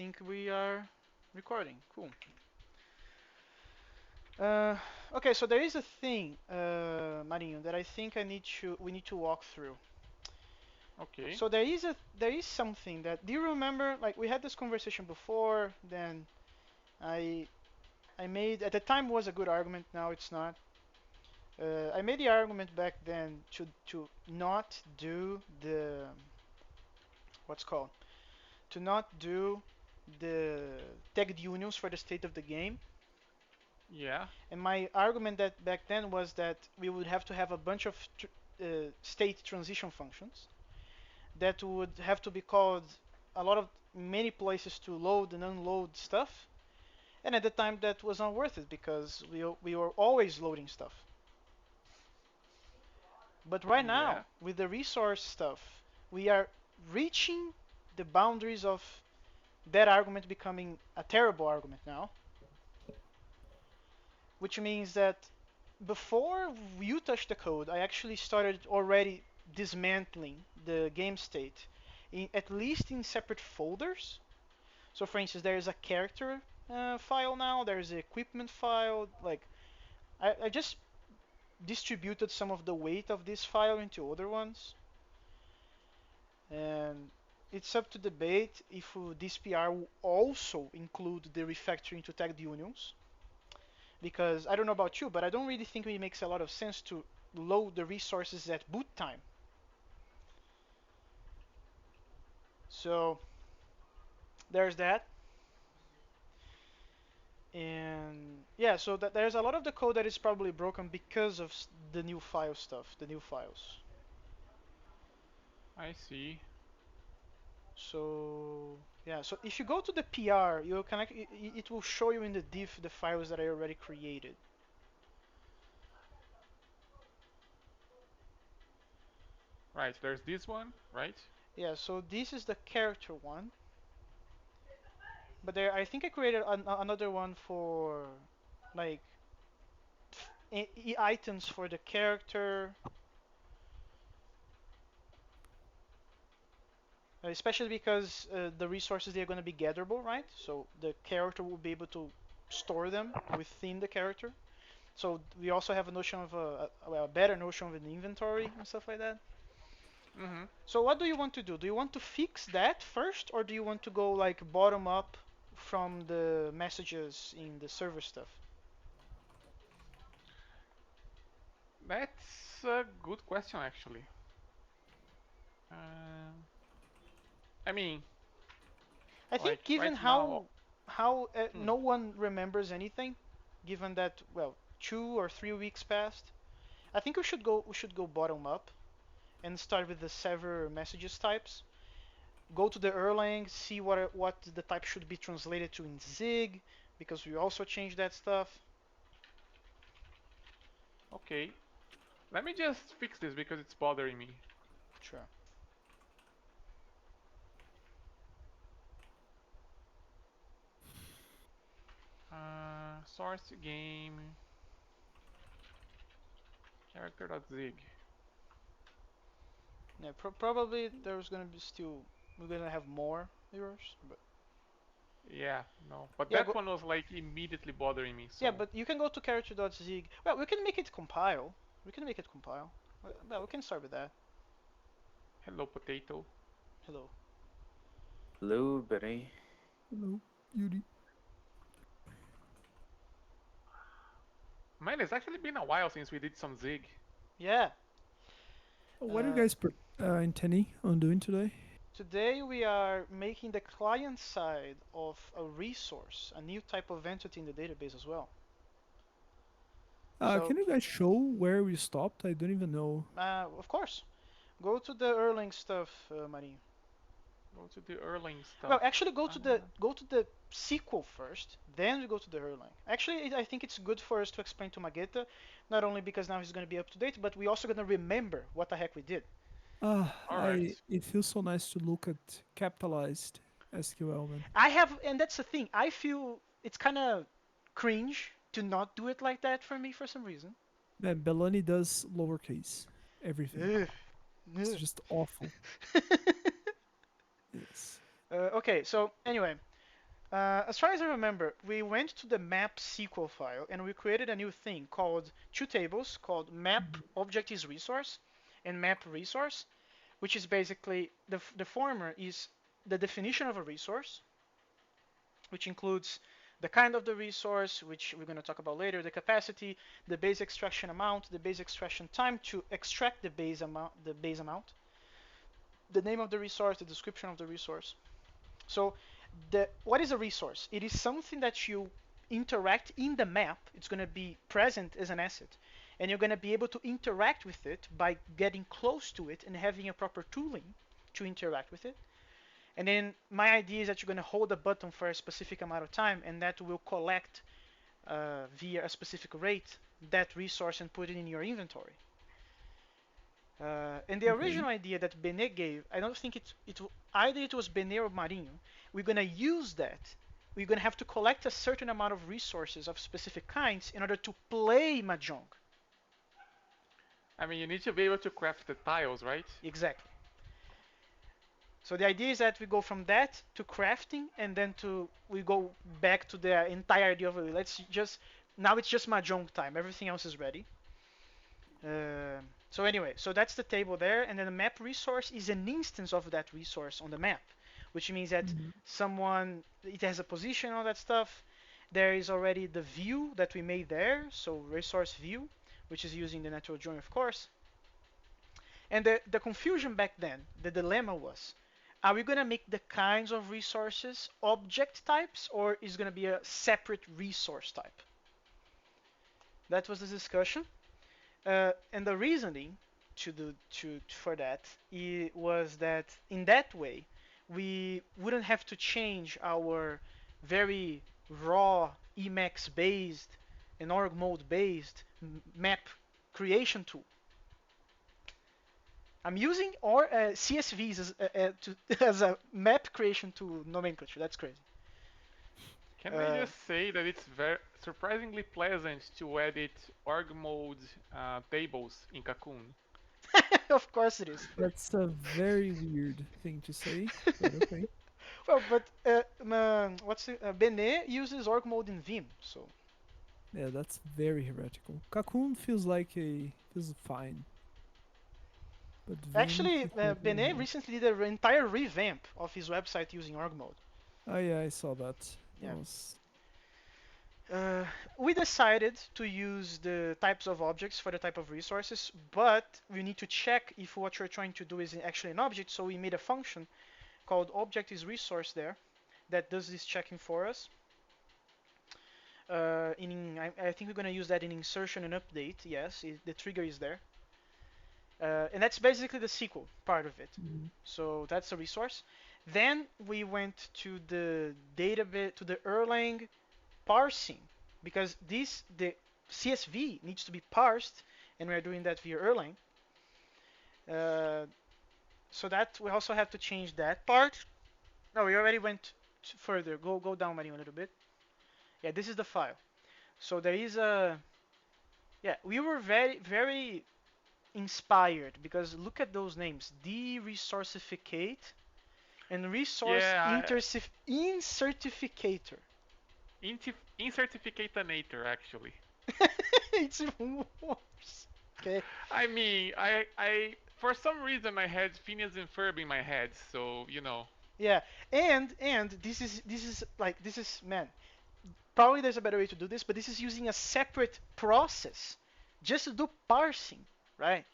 think we are recording. Cool. Okay, so there is a thing, Marinho, that I think we need to walk through. Okay. So there is something that do you remember? Like we had this conversation before. Then I I made at the time was a good argument. Now it's not. I made the argument back then to not do the what's called to not do the tagged unions for the state of the game. Yeah. And my argument that back then was that we would have to have a bunch of state transition functions that would have to be called a lot of many places to load and unload stuff. And at the time, that was not worth it because we were always loading stuff. But right Yeah. now, with the resource stuff, we are reaching the boundaries of that argument becoming a terrible argument now, which means that before you touch the code, I actually started already dismantling the game state, at least in separate folders. So, for instance, there is a character file now. There is an equipment file. Like I just distributed some of the weight of this file into other ones, and it's up to debate if this PR will also include the refactoring to tagged unions. Because I don't know about you, but I don't really think it makes a lot of sense to load the resources at boot time. So there's that. And yeah, so that there's a lot of the code that is probably broken because of the new file stuff, the new files. I see. So yeah, so if you go to the PR, you can it will show you in the diff the files that I already created. Right. There's this one, right? Yeah, so this is the character one, but there I think I created another one for like items for the character, especially because the resources they're going to be gatherable, right? So the character will be able to store them within the character. So we also have a notion of a better notion of an inventory and stuff like that. Mm-hmm. So what do you want to do? Do you want to fix that first, or do you want to go like bottom up from the messages in the server stuff? That's a good question, actually. Um, I mean, I like think given right now. how Hmm. no one remembers anything, given that well 2 or 3 weeks passed, I think we should go bottom up and start with the sever messages types. Go to the Erlang, see what the type should be translated to in Zig, because we also changed that stuff. Okay. Let me just fix this because it's bothering me. Sure. Source game character.zig. Yeah, probably there's gonna be still we're gonna have more errors, but Yeah, no. But yeah, that one was like immediately bothering me, yeah, so but you can go to character.zig. Well, we can make it compile. We can make it compile. Well, we can start with that. hello potato. Hello. Hello, buddy. Hello, Yuri. Man, it's actually been a while since we did some Zig. Yeah. What are you Uh, guys intending on doing today? Today we are making the client side of a resource, a new type of entity in the database as well. So, Can you guys show where we stopped? I don't even know. of course, go to the Erlang stuff, Marinho. Go to the Erlang Well, stuff. actually, Uh, go to the SQL first, then we go to the Erlang. Actually, I think it's good for us to explain to Mageta, not only because now he's going to be up to date, but we also going to remember what the heck we did. all right. I it feels so nice to look at capitalized SQL, man. I have, and that's the thing. I feel it's kind of cringe to not do it like that for me for some reason. Man, Bellani does lowercase everything. Ugh, It's ugh. just awful. Yes. Okay, so anyway, As far as I remember, we went to the map SQL file and we created a new thing called two tables called map Mhm. object is resource and map resource, which is basically the former is the definition of a resource, which includes the kind of the resource, which we're going to talk about later, the capacity, the base extraction amount, the base extraction time to extract the base amount, the name of the resource, the description of the resource. So what is a resource? It is something that you interact in the map. It's going to be present as an asset. And you're going to be able to interact with it by getting close to it and having a proper tooling to interact with it. And then my idea is that you're going to hold a button for a specific amount of time, and that will collect via a specific rate that resource and put it in your inventory. And the Okay. original idea that Benet gave, I don't think either it was Benet or Marinho. We're gonna use that. We're gonna have to collect a certain amount of resources of specific kinds in order to play mahjong. I mean, you need to be able to craft the tiles, right? Exactly. So the idea is that we go from that to crafting, and then we go back to the entire idea of let's just now it's just mahjong time. Everything else is ready. So anyway, so that's the table there, and then the map resource is an instance of that resource on the map, which means that Mhm. it has a position, all that stuff. There is already the view that we made there, so resource view, which is using the natural join, of course. And the confusion back then, the dilemma was, are we gonna make the kinds of resources object types, or is gonna be a separate resource type? That was the discussion. And the reasoning for that was that in that way we wouldn't have to change our very raw Emacs based and org mode based map creation tool. I'm using CSVs as a map creation tool nomenclature. That's crazy. Can I Uh, just say that it's very surprisingly pleasant to edit org mode tables in Cocoon? of course it is. That's a very weird thing to say, but okay. Well, but Benet uses org mode in Vim, so Yeah, that's very heretical. Cocoon feels fine, but Vim actually, feels like a Benet recently did an entire revamp of his website using org mode. Oh yeah, I saw that. That Yeah. was Uh, we decided to use the types of objects for the type of resources, but we need to check if what you're trying to do is actually an object, so we made a function called object is resource there that does this checking for us. I think we're going to use that in insertion and update. Yes, the trigger is there. And that's basically the SQL part of it. mm, So that's a resource. Then we went to the database, to the Erlang parsing, because the CSV needs to be parsed, and we are doing that via Erlang. Uh, so that we also have to change that part. No, we already went further. Go down, Mario, a little bit. Yeah, this is the file. So there is a yeah. We were very inspired because look at those names: de-resourcificate and resource Yeah, incertificator. incertificatonator actually. It's even worse. Okay. I mean, for some reason I had Phineas and Ferb in my head, so you know. Yeah, and this is man. Probably there's a better way to do this, but this is using a separate process just to do parsing, right?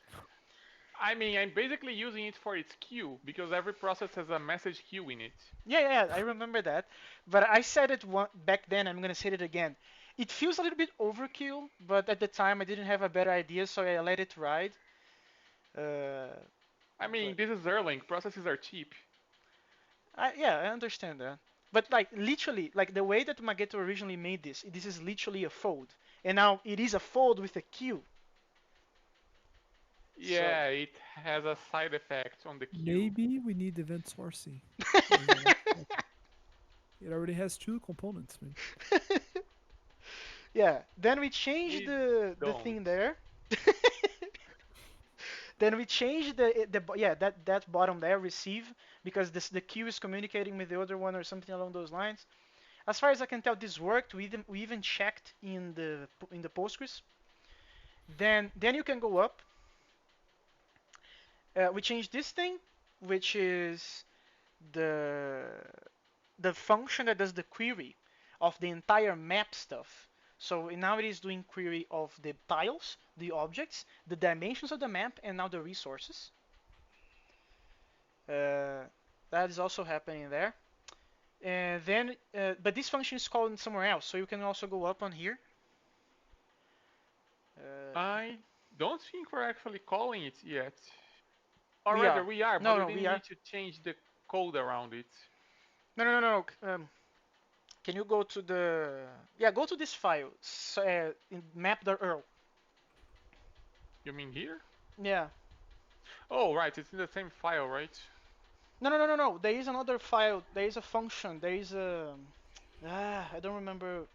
I mean, I'm basically using it for its queue because every process has a message queue in it. Yeah, I remember that. But I said it back then. I'm gonna say it again. It feels a little bit overkill, but at the time I didn't have a better idea, so I let it ride. Uh, I mean, but this is Erlang. Processes are cheap. yeah, I understand that. But like literally, like the way that Magento originally made this is literally a fold, and now it is a fold with a queue. So Yeah, it has a side effect on the queue. maybe we need event sourcing. As it already has two components, man. yeah, then we changed We the don't. thing there. Then we changed that bottom there receive because the queue is communicating with the other one or something along those lines. as far as I can tell, this worked. We even checked in the Postgres. Then you can go up. We changed this thing, which is the the function that does the query of the entire map stuff. So now it is doing query of the tiles, the objects, the dimensions of the map, and now the resources. That is also happening there. And then, but this function is called somewhere else, so you can also go up on here. I don't think we're actually calling it yet. Or We rather, are. we are, but No, we no, we didn't are. need to change the code around it. No. Can you go to the? Yeah, go to this file, in map.earl. You mean here? Yeah. Oh, right, it's in the same file, right? No. There is another file. There is a function. There is a. I don't remember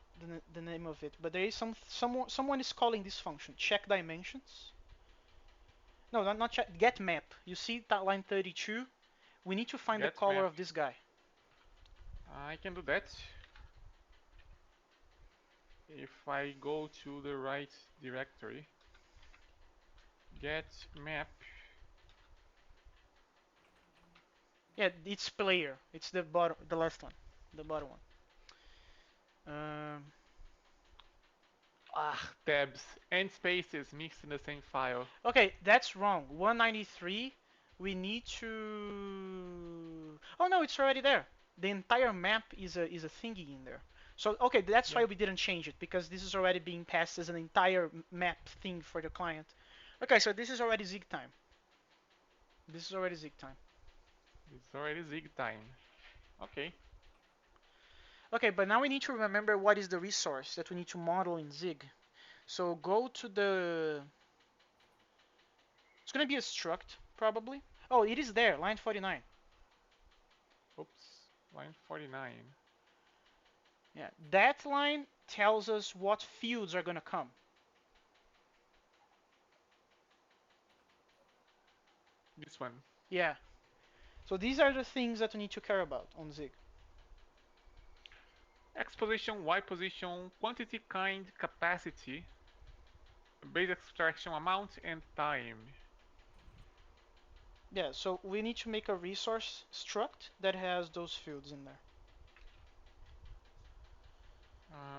the name of it, but there is someone is calling this function. Check dimensions. No, not check. Get map. You see that line 32? We need to find the Get color map. of this guy. I can do that. If I go to the right directory, get map. Yeah, it's player. It's the bottom, the last one, the bottom one. Um, Tabs and spaces mixed in the same file. okay, that's wrong. 193. We need to. Oh no, it's already there. The entire map is a thingy in there. So okay, that's why Yeah. we didn't change it, because this is already being passed as an entire map thing for the client. Okay, so this is already Zig time. This is already Zig time. It's already Zig time. Okay. Okay, but now we need to remember what is the resource that we need to model in Zig. So go to the. It's gonna be a struct probably. Oh, it is there, line 49. Oops. Line 49. Yeah, that line tells us what fields are gonna come. This one. Yeah. So these are the things that we need to care about on Zig. X position, Y position, quantity, kind, capacity, base extraction amount, and time. Yeah, so we need to make a resource struct that has those fields in there.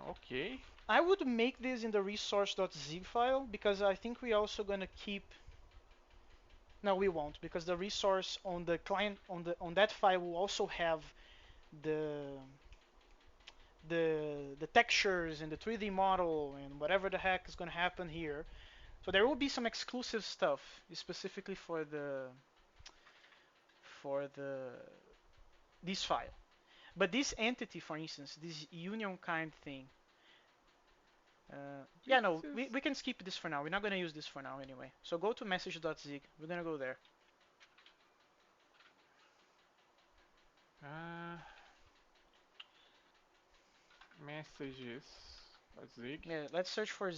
Okay. I would make this in the resource.zig file, because I think we're also gonna keep. No, we won't, because the resource on the client on that file will also have the the textures and the 3D model and whatever the heck is gonna happen here. So there will be some exclusive stuff specifically for the this file. But this entity, for instance, this union kind thing. Yeah, no, we can skip this for now. We're not gonna use this for now anyway. So go to message.zig. We're gonna go there. Uh, messages. Zig. Yeah, let's search for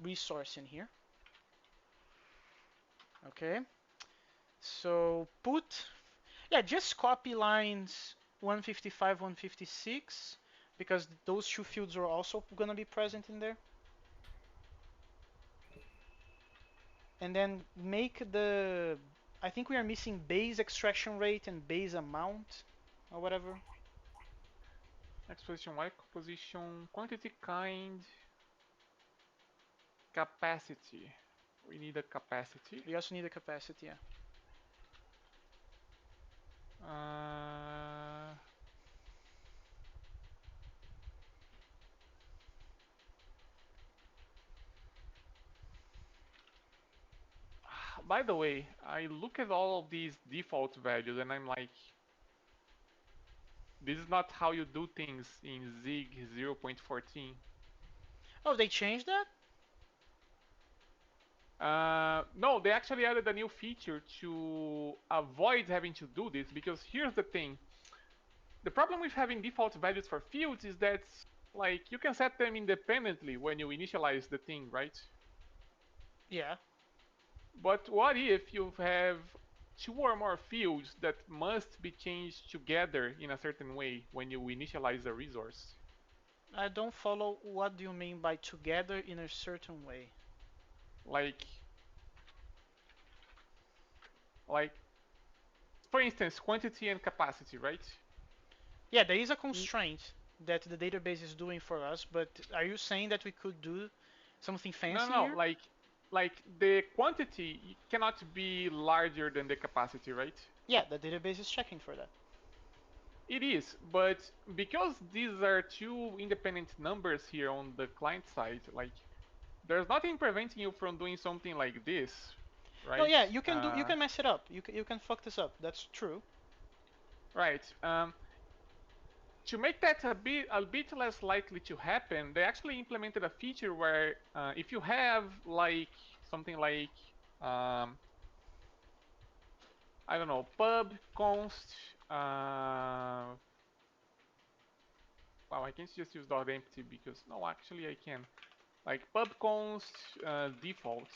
resource in here. Okay. So put, yeah, just copy lines 155, 156, because those two fields are also gonna be present in there. And then make the, I think we are missing base extraction rate and base amount or whatever. X position, Y position, quantity, kind, capacity. We need a capacity. We also need a capacity, yeah. Uh, by the way, I look at all of these default values and I'm like, this is not how you do things in Zig 0.14. Oh, they changed that? No, they actually added a new feature to avoid having to do this, because here's the thing. The problem with having default values for fields is that, like, you can set them independently when you initialize the thing, right? Yeah. But what if you have two or more fields that must be changed together in a certain way when you initialize a resource. I don't follow. What do you mean by together in a certain way? Like, like for instance, quantity and capacity, right? Yeah, there is a constraint that the database is doing for us, but are you saying that we could do something No, fancy no, here? like the quantity cannot be larger than the capacity, right? Yeah, the database is checking for that. It is, but because these are two independent numbers here on the client side, like there's nothing preventing you from doing something like this, No, right? yeah, you can do. You can mess it up. You can fuck this up. That's true. Right. To make that a bit less likely to happen, they actually implemented a feature where if you have like something like um, I don't know, pub const. Well, I can just use dot empty because no, actually I can. Like pub const default,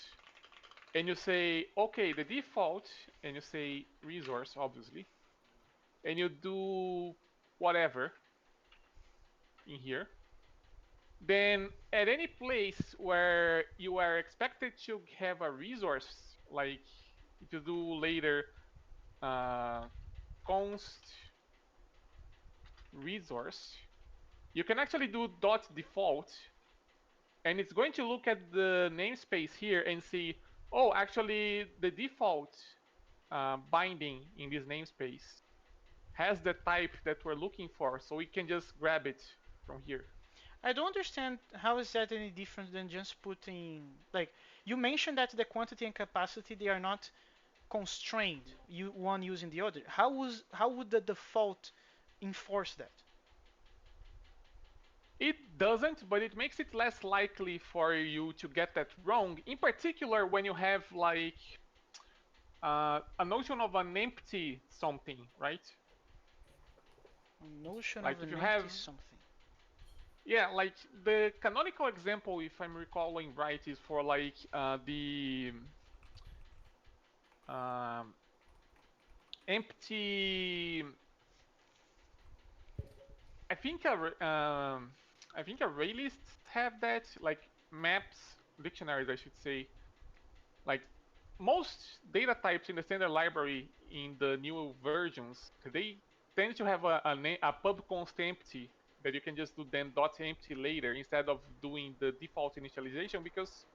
and you say okay, the default, and you say resource obviously, and you do whatever in here. Then at any place where you are expected to have a resource, like if you do later uh, const resource, you can actually do dot default, and it's going to look at the namespace here and see, oh, actually the default binding in this namespace has the type that we're looking for, so we can just grab it from here. I don't understand how is that any different than just putting like you mentioned that the quantity and capacity they are not constrained, you one using the other. How would the default enforce that? It doesn't, but it makes it less likely for you to get that wrong. In particular, when you have like a notion of an empty something, right? A notion of Like if an you have, empty something. yeah, like the canonical example, if I'm recalling right, is for like the um, empty. I think I think array lists have that, like maps, dictionaries, I should say. Like most data types in the standard library in the new versions, they tend to have a pub const empty that you can just do then dot empty later instead of doing the default initialization, because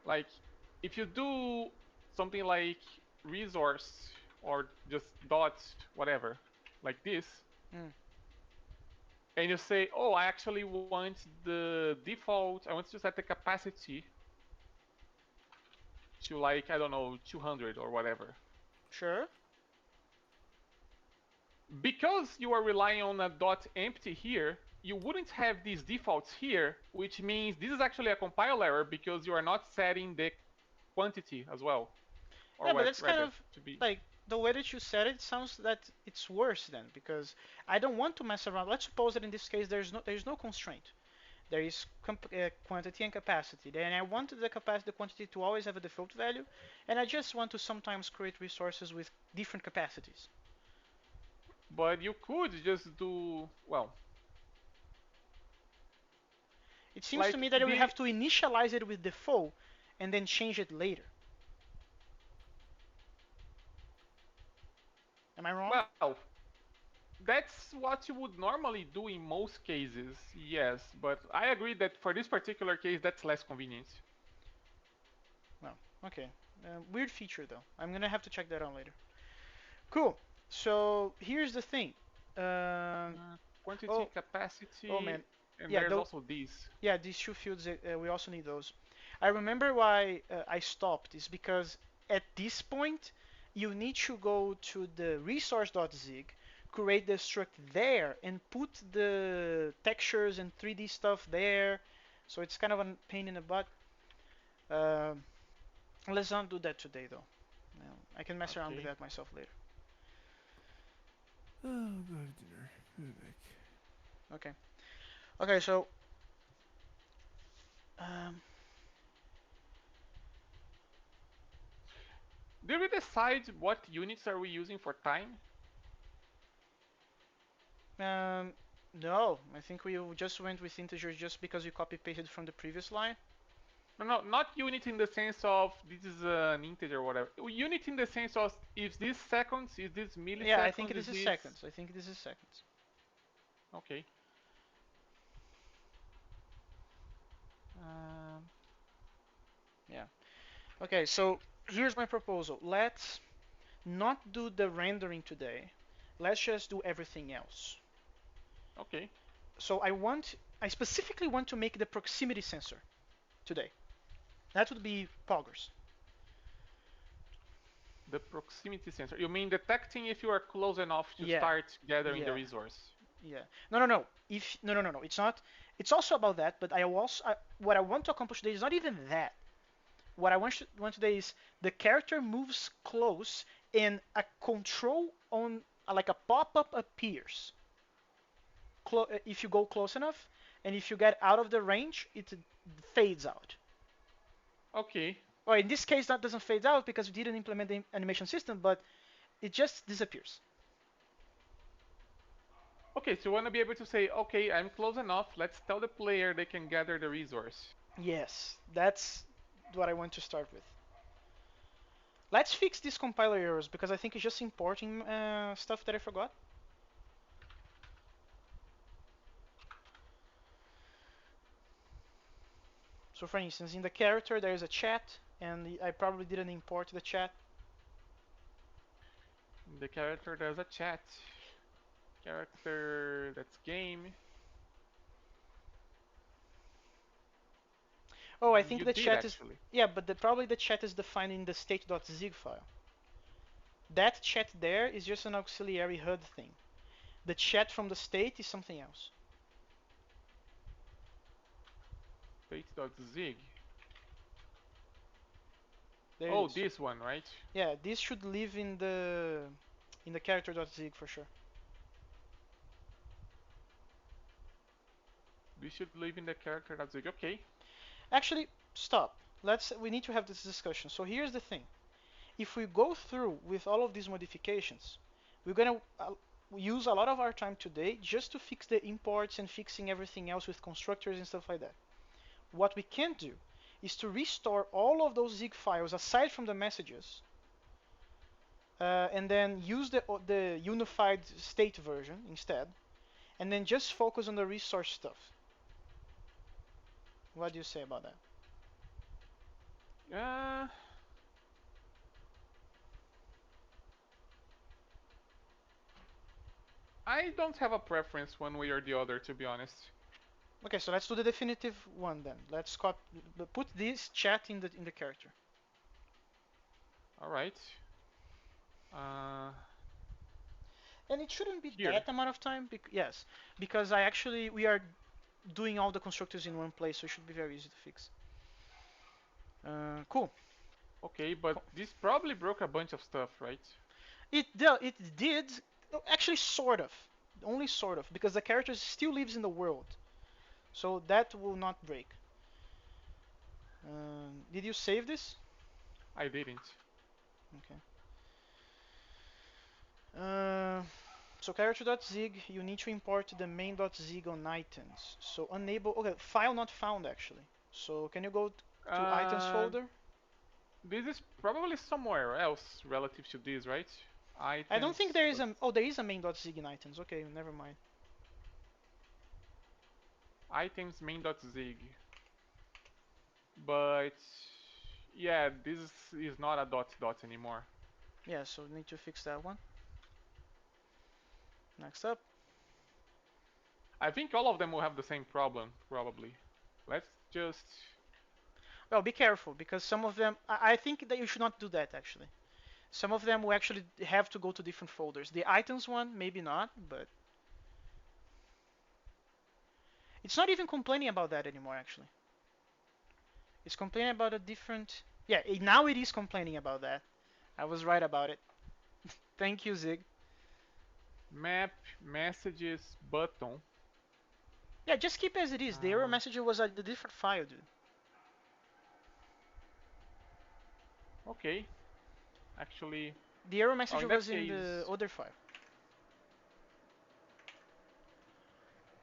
like if you do something like resource or just dot whatever like this, Mm. and you say, oh, I actually want the default, I want to set the capacity to like, I don't know, 200 or whatever. Sure. Because you are relying on a dot empty here, you wouldn't have these defaults here, which means this is actually a compile error because you are not setting the quantity as well, or Yeah, but what that's kind rather of to be. like the way that you said it sounds that it's worse then because I don't want to mess around. Let's suppose that in this case there's no constraint. There is quantity and capacity. Then I want the capacity, the quantity to always have a default value, and I just want to sometimes create resources with different capacities. But you could just do, well, It seems to like me that we the, have to initialize it with default and then change it later. Am I wrong? well, that's what you would normally do in most cases, yes, but I agree that for this particular case, that's less convenient. Well, okay. Weird feature though. I'm gonna have to check that out later. Cool. So here's the thing. Um, Quantity, oh, oh capacity, man. and Yeah, there's also these. yeah, these two fields, we also need those. I remember why I stopped is because at this point, you need to go to the resource.zig, create the struct there, and put the textures and 3D stuff there. So it's kind of a pain in the butt. Um let's not do that today, though. I can mess around with Okay. that myself later. Oh, go to dinner. Be right back. Okay. Okay, so um, Did we decide what units are we using for time? Um, no, I think we just went with integers just because we copy pasted from the previous line. No, not unit in the sense of this is an integer or whatever. Unit in the sense of is this seconds, is this Yeah, I think milliseconds, is this is this... seconds. I think this is seconds. Okay. Um, yeah. Okay, so here's my proposal. Let's not do the rendering today. Let's just do everything else. Okay. So I specifically want to make the proximity sensor today. That would be poggers. The proximity sensor. You mean detecting if you are close enough to Yeah, start gathering the yeah, resource? yeah. No. If no. It's not. It's also about that. But what I want to accomplish today is not even that. What I want today is the character moves close and a control on like a pop-up appears if you go close enough, and if you get out of the range, it fades out. Okay. Or in this case, that doesn't fade out because we didn't implement the animation system, but it just disappears. Okay, so you want to be able to say, okay, I'm close enough, let's tell the player they can gather the resource. Yes, that's what I want to start with. Let's fix these compiler errors because I think it's just importing stuff that I forgot. So for instance, in the character there is a chat, and I probably didn't import the chat. The character does a chat. Character, that's game. Oh, I think You the did chat is... actually. Yeah, but probably the chat is defined in the state.zig file. That chat there is just an auxiliary HUD thing. The chat from the state is something else. State.zig. There it Oh, is. So, this one, right? yeah, this should live in the character.zig for sure. We should live in the character.zig. Okay. Actually, stop. We need to have this discussion. So here's the thing. If we go through with all of these modifications, we're gonna use a lot of our time today just to fix the imports and fixing everything else with constructors and stuff like that. What we can do is to restore all of those zig files aside from the messages, and then use the unified state version instead, and then just focus on the resource stuff. What do you say about that? Uh, I don't have a preference one way or the other, to be honest. Okay, so let's do the definitive one then. Let's put this chat in the character. All right. Uh, And it shouldn't be Here. that amount of time. Yes, because we are doing all the constructors in one place, so it should be very easy to fix. Cool. Okay, but this probably broke a bunch of stuff, right? It did actually sort of, only sort of, because the character still lives in the world, so that will not break. Did you save this? I didn't. Okay. Uh, so character.zig, you need to import the main.zig on items. So enable, okay, file not found actually. So can you go to items Uh, folder? this is probably somewhere else relative to this, right? I don't Items. think there is oh, there is a main.zig in items. Okay, never mind. Items main.zig. But yeah, this is not a dot dot anymore. Yeah, so we need to fix that one. Next up. I think all of them will have the same problem, probably. Let's just... Well, be careful because some of them, I think that you should not do that actually. Some of them will actually have to go to different folders. The items one, maybe not, but it's not even complaining about that anymore actually. It's complaining about a different, yeah, now it is complaining about that. I was right about it. Thank you, Zig. Map messages button. Yeah, just keep as it is. The error message was a different file, dude. Okay. Actually, The error oh, message in that was in the case, other file.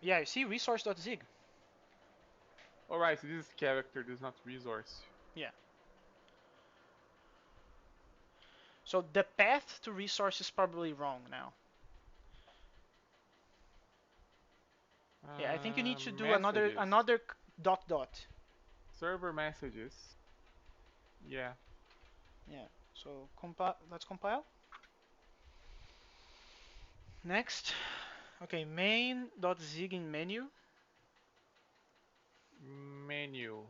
Yeah, you see resource.zig. alright, so this is character, this is not resource. Yeah. So the path to resource is probably wrong now. Yeah, I think you need to do another Messages. another dot dot. Server messages. Yeah. Yeah. So let's compile. Next. Okay, main.zig in menu. Menu.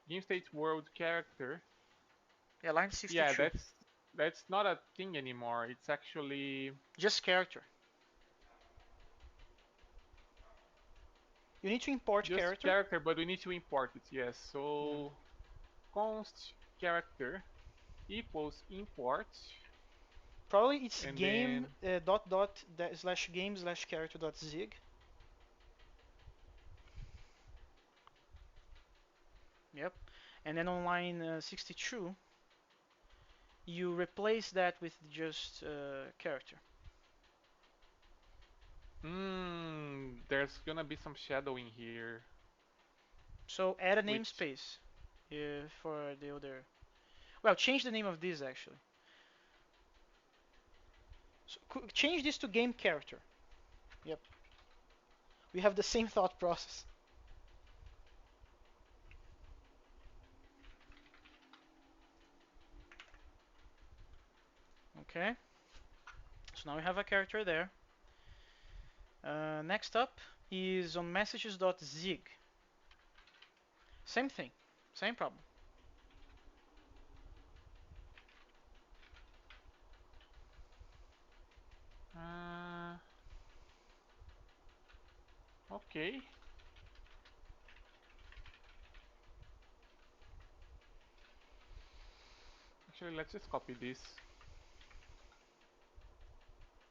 Game state world character. Yeah, line Yeah, 62. that's not a thing anymore. It's actually Just character. You need to import just character. character, but we need to import it. Yes. Yeah. So const character equals import, Probably it's and game then dot dot slash game slash character dot zig. Yep. And then on line 62, you replace that with just character. there's gonna be some shadowing here, So add a which namespace for the other. Well, change the name of this actually. So change this to game character. Yep. We have the same thought process. Okay. So now we have a character there. Next up is on messages.zig. Same thing. Same problem. uh, okay. Actually, let's just copy this.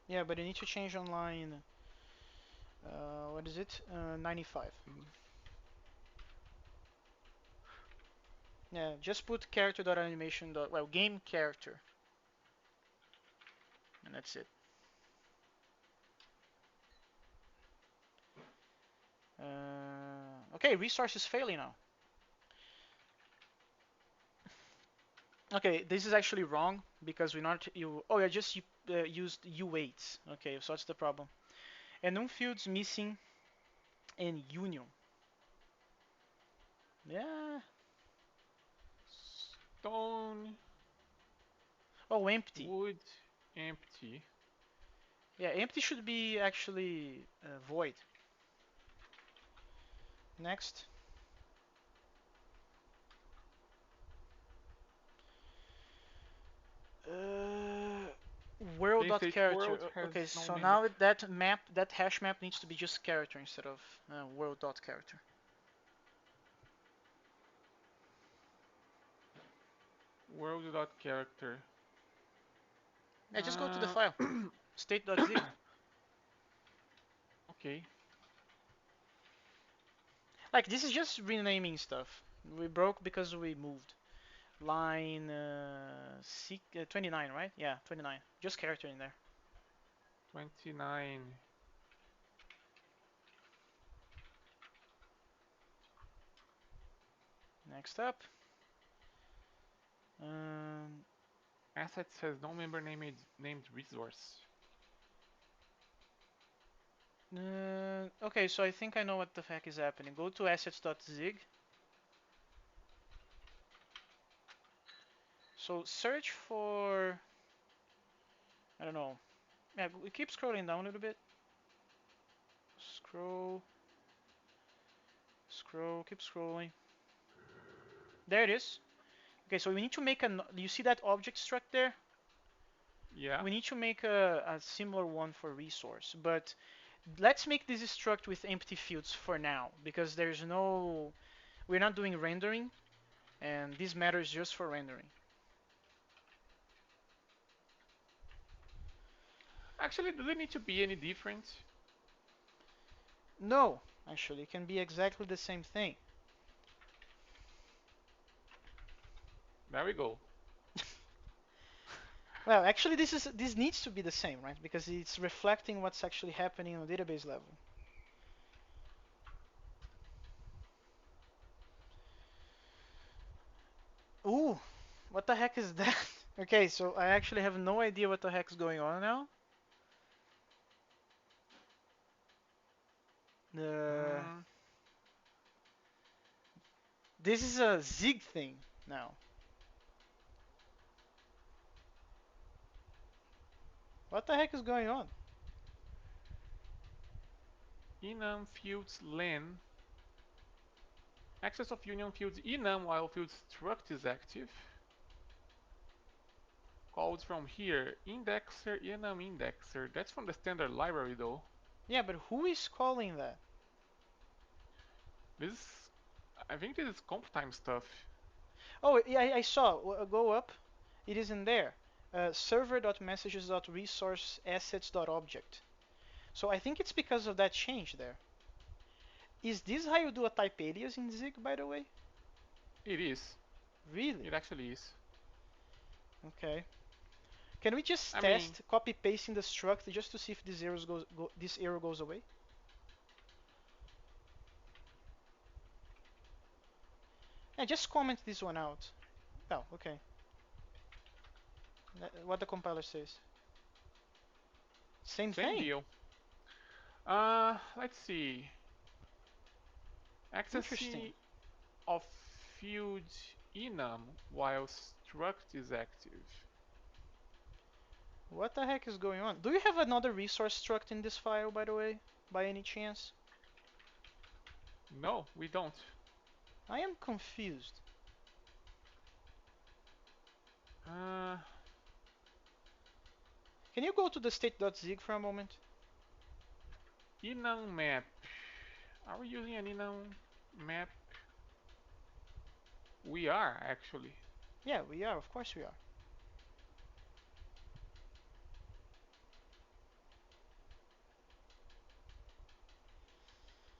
Yeah, but you need to change on line. What is it? 95. Mm, Yeah, just put character.animation. Well, game character, and that's it. Okay, resource is failing now. Okay, this is actually wrong because we not you. Oh, I just used U8s. Okay, so that's the problem. Enum fields missing in union. Yeah. Stone, Oh, empty. wood, empty. Yeah, empty should be actually void. Next. Uh, Game state world.character. world has Okay, no so member. now that map, that hash map needs to be just character instead of world.character. World dot character. Yeah, just go to the Uh, file. State.zig. okay. Like, this is just renaming stuff. We broke because we moved. Line 29, right? Yeah, 29. Just character in there. 29. Next up. Um, Assets has no member named resource. okay, so I think I know what the heck is happening. Go to assets.zig. So search for, I don't know. Yeah, we keep scrolling down a little bit. Scroll, scroll, keep scrolling. There it is. Okay, so we need to make you see that object struct there? Yeah. We need to make a similar one for resource, but let's make this struct with empty fields for now, because we're not doing rendering, and this matters just for rendering. Actually, does it need to be any different? No, actually, it can be exactly the same thing. There we go. Well, actually, this needs to be the same, right? Because it's reflecting what's actually happening on the database level. Ooh, what the heck is that? Okay, so I actually have no idea what the heck's going on now. Uh, Mm, this is a Zig thing now. What the heck is going on? enum fields len. Access of union fields enum while field struct is active. Called from here. Indexer enum indexer. That's from the standard library though. Yeah, but who is calling that? This is, I think this is comp time stuff. Oh, yeah, I saw. Go up. It is in there. Server.messages.resourceassets.object. So I think it's because of that change there. Is this how you do a type alias in Zig, by the way? It is. Really? It actually is. Okay. Can we just I mean, test copy pasting the struct just to see if this error goes away? Yeah, just comment this one out. Oh, okay. What the compiler says. Same same thing. deal. Let's see. Interesting. Accessing of field enum while struct is active. What the heck is going on? Do you have another resource struct in this file, by the way? By any chance? No, we don't. I am confused. Uh, Can you go to the state.zig for a moment? enum map. Are we using an enum map? We are actually. Yeah, we are. Of course we are.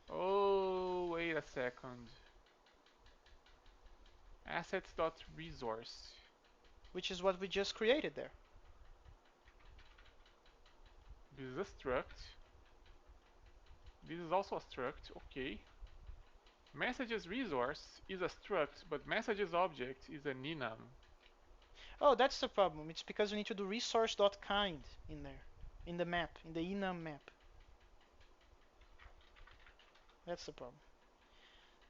Oh, wait a second. Assets.resource. Which is what we just created there. This is a struct. This is also a struct. Okay. Messages resource is a struct, but messages object is an enum. Oh, that's the problem. It's because we need to do resource.kind in there. In the map. In the enum map. That's the problem.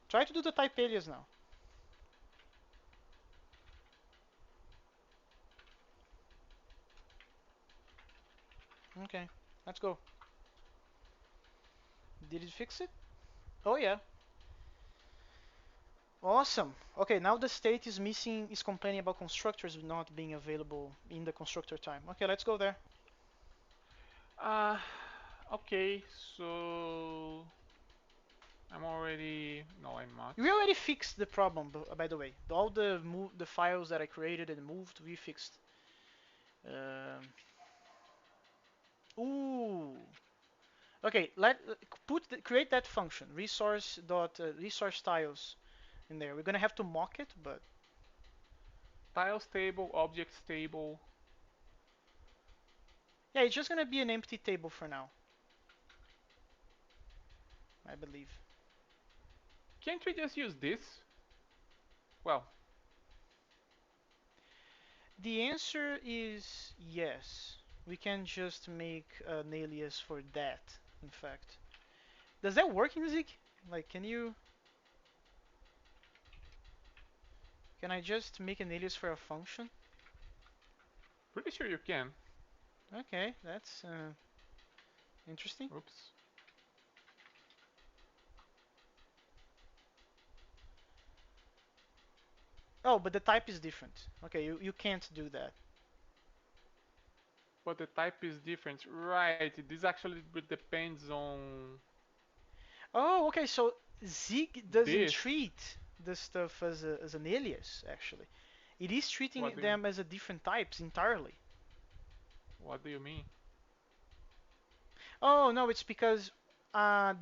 Try to do the type alias now. Okay. Let's go. Did it fix it? Oh yeah. Awesome. Okay, now the state is missing, is complaining about constructors not being available in the constructor time. Okay, let's go there. Uh, okay, so I'm already. No, I'm not. We already fixed the problem, by the way. All the files that I created and moved, we fixed. Um, ooh. Okay, create that function resource styles in there. We're gonna have to mock it, but Tiles table, objects table. yeah, it's just gonna be an empty table for now, I believe. Can't we just use this? Well, The answer is yes. We can just make an alias for that, in fact. Does that work in Zig? Like, can I just make an alias for a function? pretty sure you can. Okay, that's interesting. Oops. Oh, but the type is different. Okay, you can't do that. But the type is different. Right, this actually depends on Oh, okay, so Zig doesn't this. treat this stuff as an alias, actually. It is treating What do you them as a different types entirely. what do you mean? Oh, no, it's because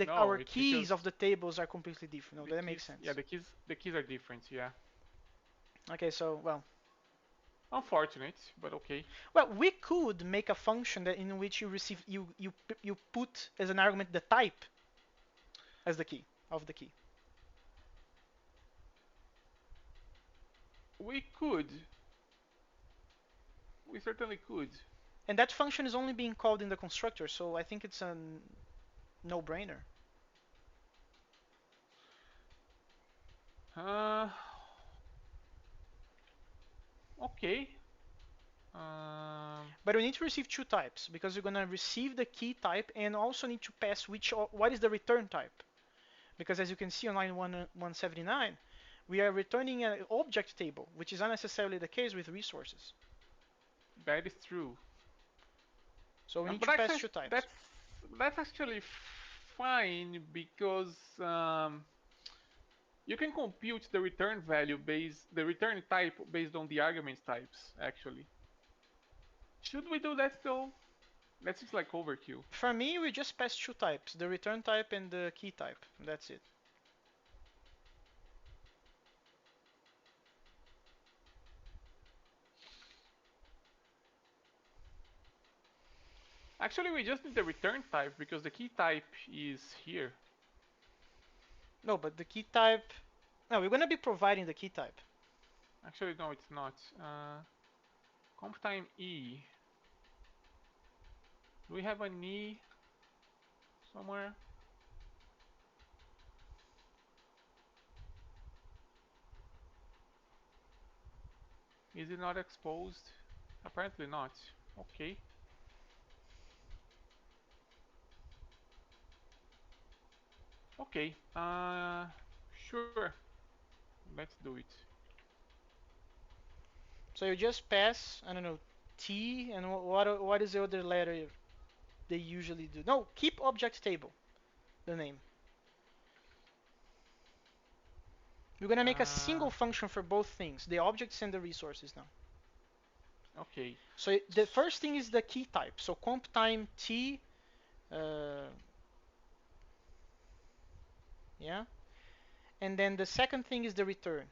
No, our it's keys because of the tables are completely different. No, the that keys makes yeah, sense. the keys are different, yeah. Okay, so, well, Unfortunate, but okay. Well, we could make a function that in which you receive you put as an argument the type as the key of the key. We could. We certainly could. And that function is only being called in the constructor, so I think it's a no-brainer. Uh, okay. Um, But we need to receive two types because we're gonna receive the key type and also need to pass what is the return type. Because as you can see on line 179, we are returning an object table, which is not necessarily the case with resources. that is true. So we need But to pass two types. that's actually fine because you can compute the return value the return type based on the argument types actually. Should we do that though? That seems like overkill. For me, we just pass two types, the return type and the key type. That's it. Actually, we just need the return type because the key type is here. No, but the key type... No, we're gonna be providing the key type. Actually, no, it's not. Comp time E. Do we have an E somewhere? Is it not exposed? Apparently not. Okay. Okay. Sure. Let's do it. So you just pass, I don't know, T, and what is the other letter they usually do? No, keep object table, the name. We're gonna make a Uh, single function for both things, the objects and the resources now. okay. So the first thing is the key type. So comp time T, uh, yeah. And then the second thing is the return.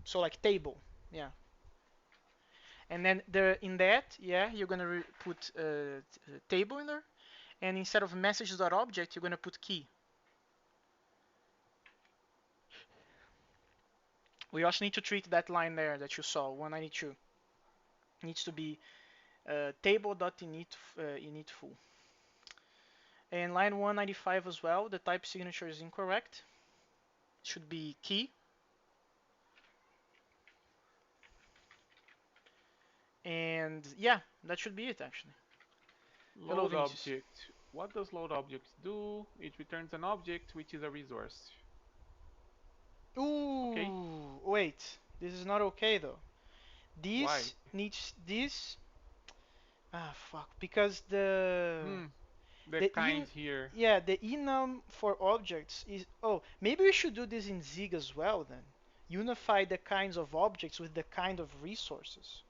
So like table, yeah. And then in that, yeah, you're gonna put table in there. And instead of messages.object, you're gonna put key. We also need to treat that line there that you saw, 192. It needs to be table.init init full. And line 195 as well, the type signature is incorrect. It should be key. And yeah, that should be it actually. Hello, Load Vinicius. object. What does load object do? It returns an object which is a resource. Okay. Ooh, wait. This is not okay though. Why? This needs this. Ah, fuck. Because the Hmm. The the kind in here. yeah the enum for objects is oh maybe we should do this in Zig as well then. Unify the kinds of objects with the kind of resources.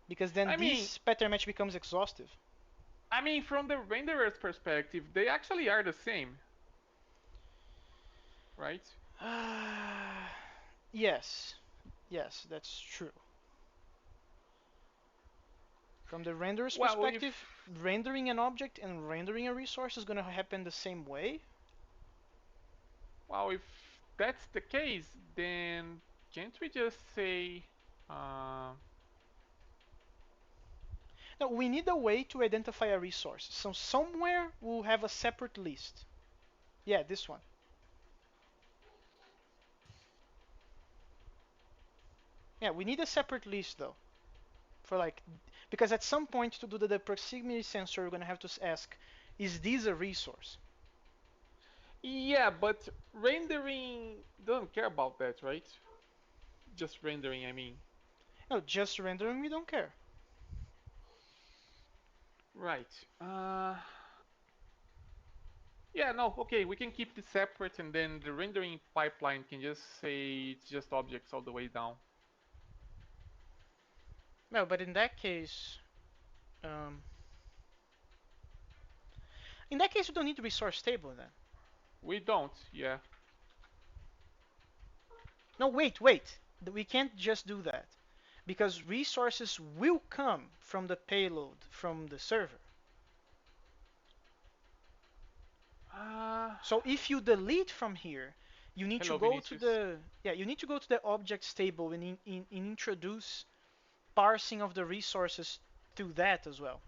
Because then I mean, this pattern match becomes exhaustive. from the renderer's perspective, they actually are the same, right? Yes, yes, that's true. From the renderer's Well, if perspective, rendering an object and rendering a resource is going to happen the same way. if that's the case, then can't we just say, uh, No, we need a way to identify a resource. So somewhere we'll have a separate list. Yeah, this one. Yeah, we need a separate list though. For like, because at some point to do the proximity sensor, we're going to have to ask, is this a resource? yeah, but rendering doesn't care about that, right? Just rendering, I mean. No, just rendering, we don't care. Right. Yeah, no, okay, we can keep this separate and then the rendering pipeline can just say it's just objects all the way down. No, but um, in that case, we don't need the resource table then. We don't, yeah. No, wait. We can't just do that. because resources will come from the payload from the server. Uh, So if you delete from here, you need to Hello, go to Vinicius. the you need to go to the objects table and introduce parsing of the resources to that as well.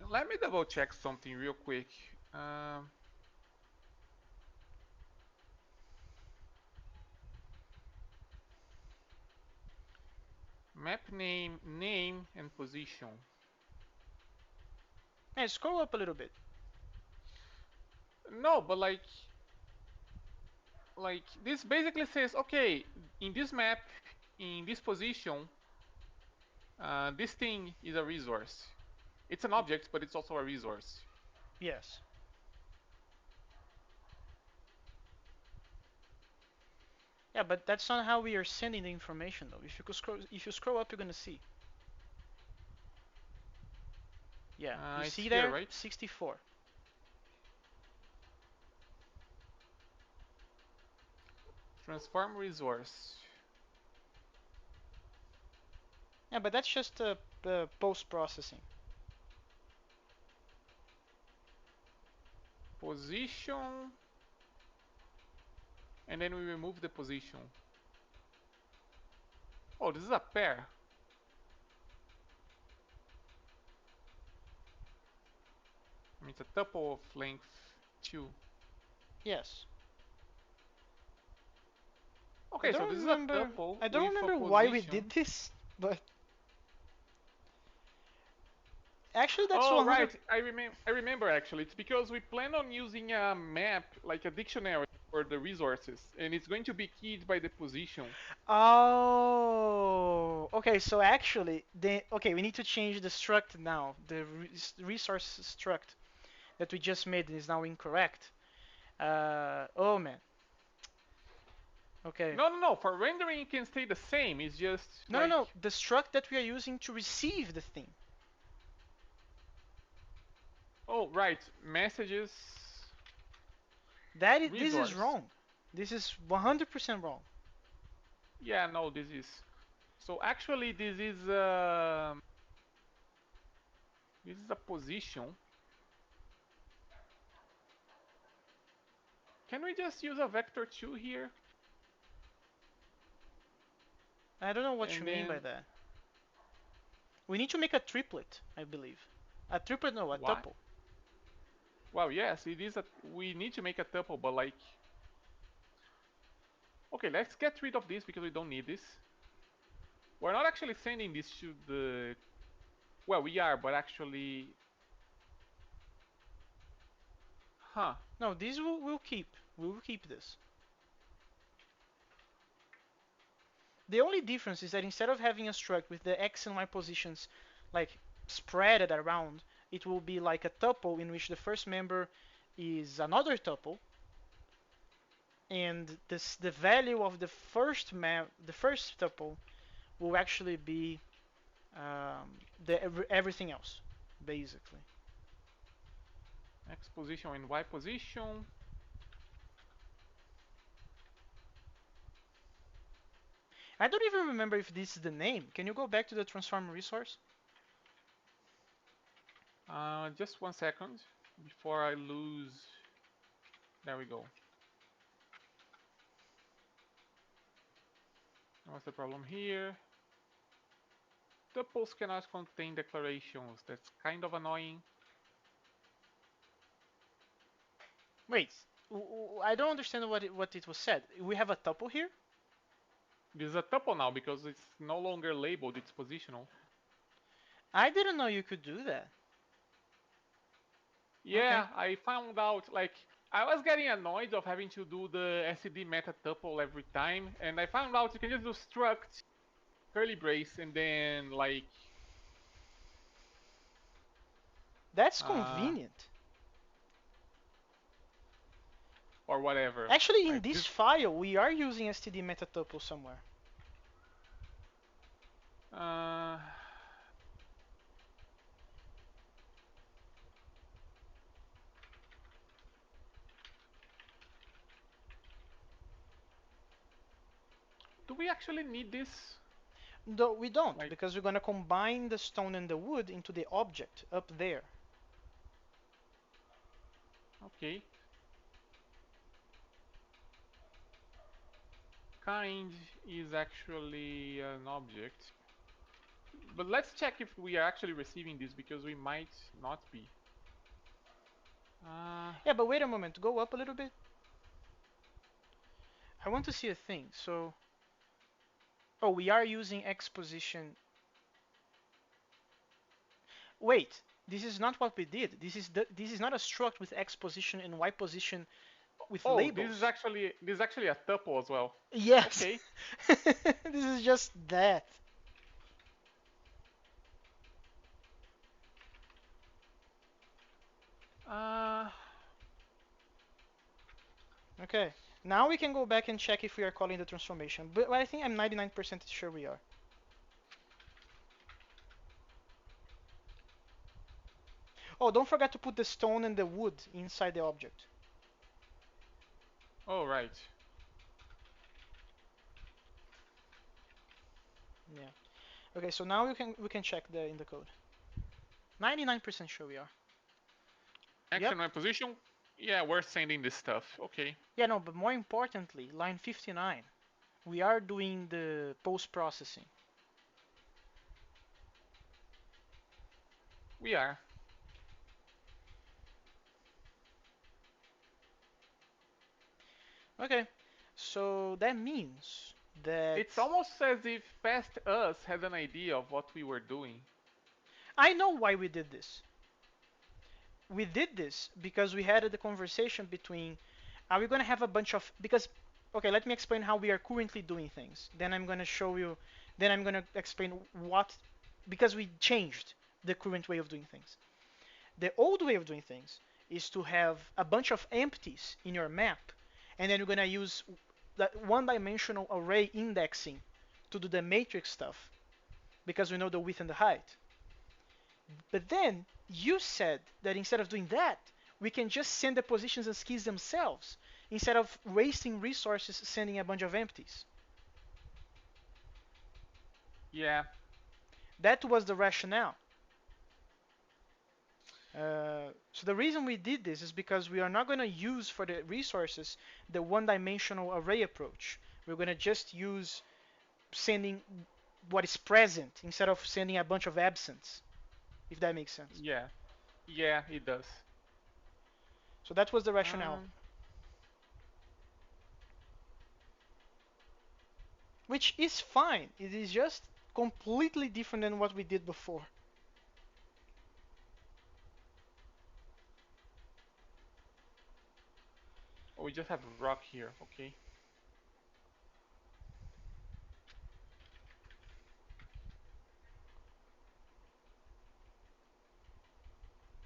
Let me double check something real quick. Um, Map name, name, and position. And scroll up a little bit. No, but like this basically says, okay, in this map, in this position, this thing is a resource. It's an object, but it's also a resource. Yes. Yeah, but that's not how we are sending the information though. If you scroll up, you're gonna see. Yeah, you It's see here, there, right? 64. Transform resource. Yeah, but that's just post processing. Position, and then we remove the position. Oh, this is a pair. I mean, it's a tuple of length 2. Yes. I Okay, so don't this is a remember. tuple I don't with a remember why we did position. this, but actually that's Oh, 100. right. I remember actually. It's because we plan on using a map, like a dictionary for the resources, and it's going to be keyed by the position. Oh, okay. So actually, we need to change the struct now. The resource struct that we just made is now incorrect. Oh man. Okay. No, no, no. For rendering, it can stay the same. It's just No, no, like, no. The struct that we are using to receive the thing. oh, right. Messages, This is resource. wrong. This is 100% wrong. Yeah, no, this is. So actually, this is a position. Can we just use a vector 2 here? I don't know what you And mean by then that. We need to make a triplet, I believe. A triplet, no, a what? tuple. Well, yes, it is a. We need to make a tuple, but like, okay, let's get rid of this because we don't need this. We're not actually sending this to the. Well, we are, but actually, huh? No, these we'll keep. We will keep this. The only difference is that instead of having a struct with the x and y positions like spread around, it will be like a tuple in which the first member is another tuple, and the value of the first tuple will actually be everything else, basically. X position and Y position. I don't even remember if this is the name. Can you go back to the transform resource? Just 1 second before I lose. There we go. What's the problem here? Tuples cannot contain declarations. That's kind of annoying. Wait, I don't understand what it was said. We have a tuple here? This is a tuple now because it's no longer labeled, it's positional. I didn't know you could do that. Okay. Yeah, I found out, like, I was getting annoyed of having to do the SCD meta tuple every time, and I found out you can just do struct, curly brace, and then, like, That's uh, convenient. or whatever. Actually, in Like, this this, file, we are using std metatuple somewhere. uh, do we actually need this? No, we don't, Like, because we're gonna combine the stone and the wood into the object up there. okay, kind is actually an object. But let's check if we are actually receiving this because we might not be. Uh, Yeah, but wait a moment. Go up a little bit. I want to see a thing. So, oh, we are using X position. Wait, this is not what we did. This is not a struct with X position and Y position with oh, this is labels. actually a tuple as well. Yes. Okay. This is just that. Uh, Okay. Now we can go back and check if we are calling the transformation. But I think I'm 99% sure we are. Oh, don't forget to put the stone and the wood inside the object. oh right. Yeah. Okay, so now we can check in the code. 99% sure we are. Yep. Action my position. Yeah, we're sending this stuff. Okay. Yeah, no, but more importantly, line 59, we are doing the post-processing. We are. Okay, so that means that It's almost as if past us had an idea of what we were doing. I know why we did this. We did this because we had the conversation between, are we going to have a bunch of, because, okay, let me explain how we are currently doing things. Then I'm going to show you, then I'm going to explain what, because we changed the current way of doing things. The old way of doing things is to have a bunch of empties in your map, and then you're going to use that one-dimensional array indexing to do the matrix stuff, because we know the width and the height. But then you said that instead of doing that, we can just send the positions as keys themselves instead of wasting resources sending a bunch of empties. Yeah. That was the rationale. So the reason we did this is because we are not going to use for the resources the one-dimensional array approach. We're going to just use sending what is present instead of sending a bunch of absents, if that makes sense. Yeah. Yeah, it does. So that was the rationale. Um, Which is fine. It is just completely different than what we did before. oh, we just have rock here. Okay.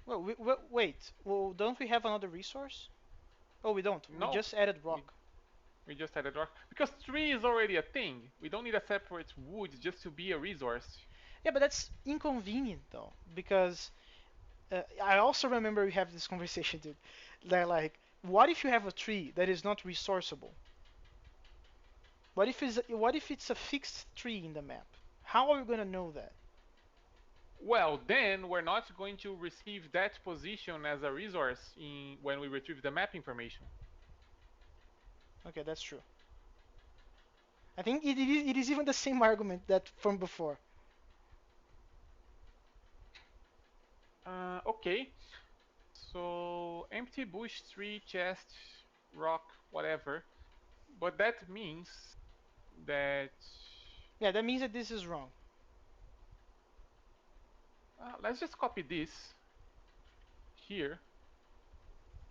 Well, wait. Well, don't we have another resource? Oh, we don't. We No, just added we rock. we just added rock because tree is already a thing. We don't need a separate wood just to be a resource. Yeah, but that's inconvenient though, because I also remember we have this conversation, dude. That like, what if you have a tree that is not resourceable? What if it's a fixed tree in the map? How are we gonna know that? Well, then we're not going to receive that position as a resource in when we retrieve the map information. Okay, that's true. I think it is even the same argument that from before. Okay. So empty bush, tree, chest, rock, whatever. But that means that Yeah, that means that this is wrong. let's just copy this here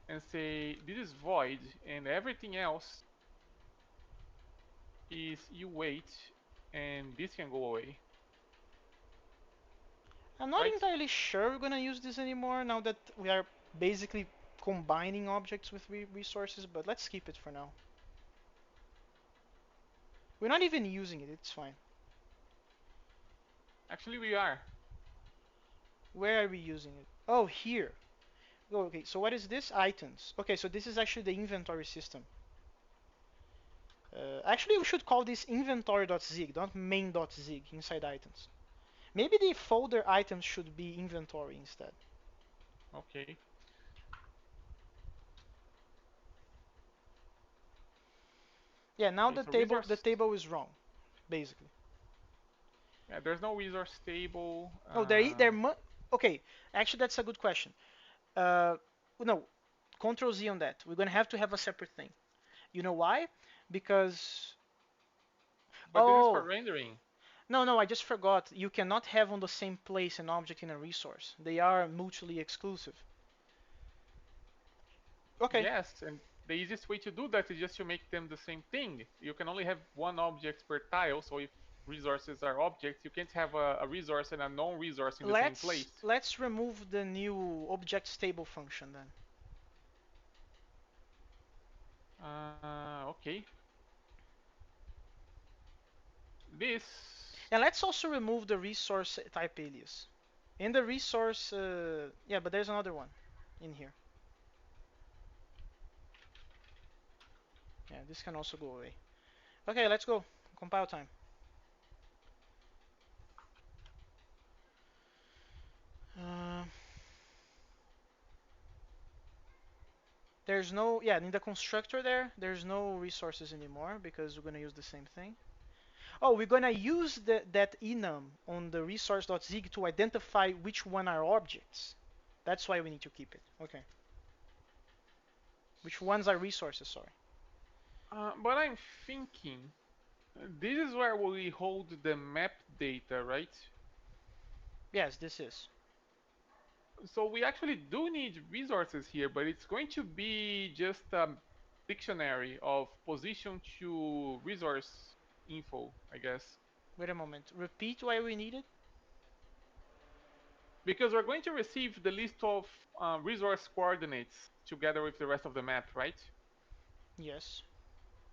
and say this is void and everything else is you wait and this can go away, I'm not right? entirely sure we're gonna use this anymore now that we are basically combining objects with resources, but let's keep it for now. We're not even using it, it's fine. Actually, we are. Where are we using it? Oh, here. Oh, okay, so what is this? Items. Okay, so this is actually the inventory system. Actually, we should call this inventory.zig, not main.zig inside items. Maybe the folder items should be inventory instead. Okay. Yeah, now Okay, the so table the resource. table is wrong, basically. Yeah, there's no resource table. No, okay. Actually, that's a good question. Uh, no, Control Z on that. We're gonna have to have a separate thing. You know why? Because But this is for oh rendering. no, I just forgot. You cannot have on the same place an object and a resource. They are mutually exclusive. Okay, Yes, and the easiest way to do that is just to make them the same thing. You can only have one object per tile, so if resources are objects, you can't have a resource and a non-resource in the same place. let's remove the new object stable function then. Okay. This. And let's also remove the resource type alias. In the resource, yeah, but there's another one in here. Yeah, this can also go away. Okay, let's go. Compile time. Uh, there's no, yeah, in the constructor there's no resources anymore because we're gonna use the same thing. Oh, we're gonna use that enum on the resource.zig to identify which one are objects. That's why we need to keep it. Okay. Which ones are resources, sorry. But I'm thinking, this is where we hold the map data, right? Yes, this is. So we actually do need resources here, but it's going to be just a dictionary of position to resource info, I guess. Wait a moment. Repeat why we need it? Because we're going to receive the list of resource coordinates together with the rest of the map, right? Yes.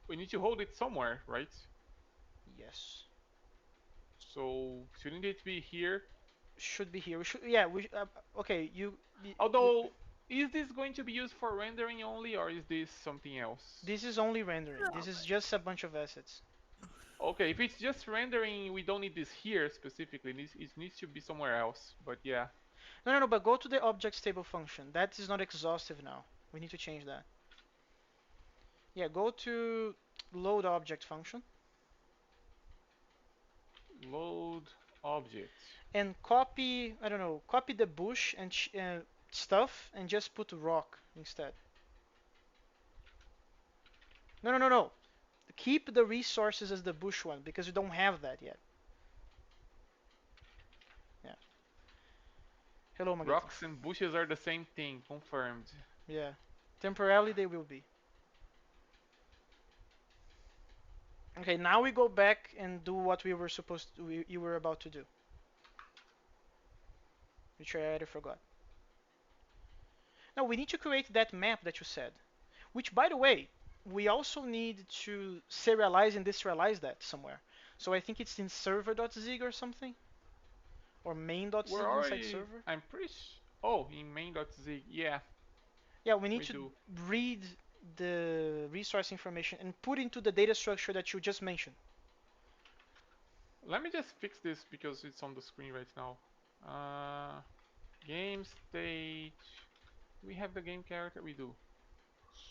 We need to hold it somewhere, right? Yes. So shouldn't it be here? Should be here. We should. Yeah. Okay. Although, is this going to be used for rendering only, or is this something else? This is only rendering. This is just a bunch of assets. Okay, if it's just rendering, we don't need this here specifically. It needs to be somewhere else. But yeah. No. But go to the object stable function. That is not exhaustive now. We need to change that. Yeah. Go to load object function Load object. and copy. I don't know. Copy the bush and stuff and just put rock instead. No. Keep the resources as the bush one because you don't have that yet. Yeah. Hello, Mageti. Rocks and bushes are the same thing, confirmed. Yeah. Temporarily they will be. Okay, now we go back and do what we were supposed to, you were about to do, which I already forgot. Now we need to create that map that you said, which by the way, we also need to serialize and deserialize that somewhere. So I think it's in server.zig or something, or We're main.zig inside already. server. I'm pretty. Oh, in main.zig. Yeah, Yeah, we need we to do. read the resource information and put into the data structure that you just mentioned. Let me just fix this because it's on the screen right now. Game state. We have the game character. We do.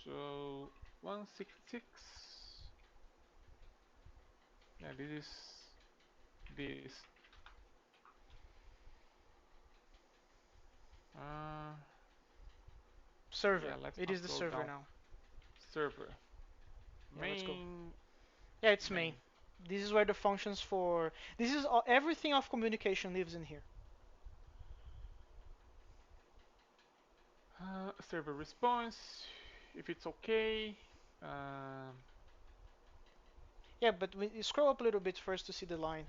So 166. Yeah, this is this. Uh, yeah, Server. let's It not is the go server down. now. Server. Yeah, let's go. Main. Yeah, it's main. Main. This is where the functions for this is everything of communication lives in here. Server response. If it's okay. Um, Yeah, but we scroll up a little bit first to see the line.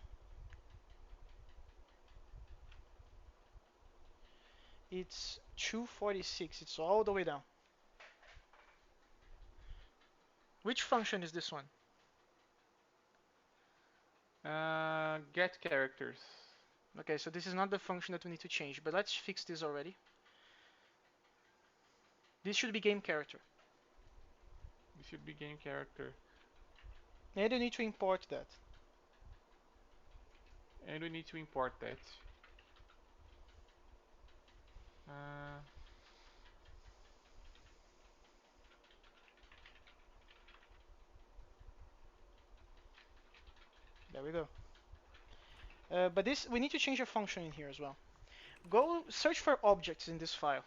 It's 246. It's all the way down. Which function is this one? get characters. Okay, so this is not the function that we need to change, but let's fix this already. This should be game character. This should be game character. And you need to import that. And we need to import that. Uh, There we go. But this, we need to change a function in here as well. Go search for objects in this file.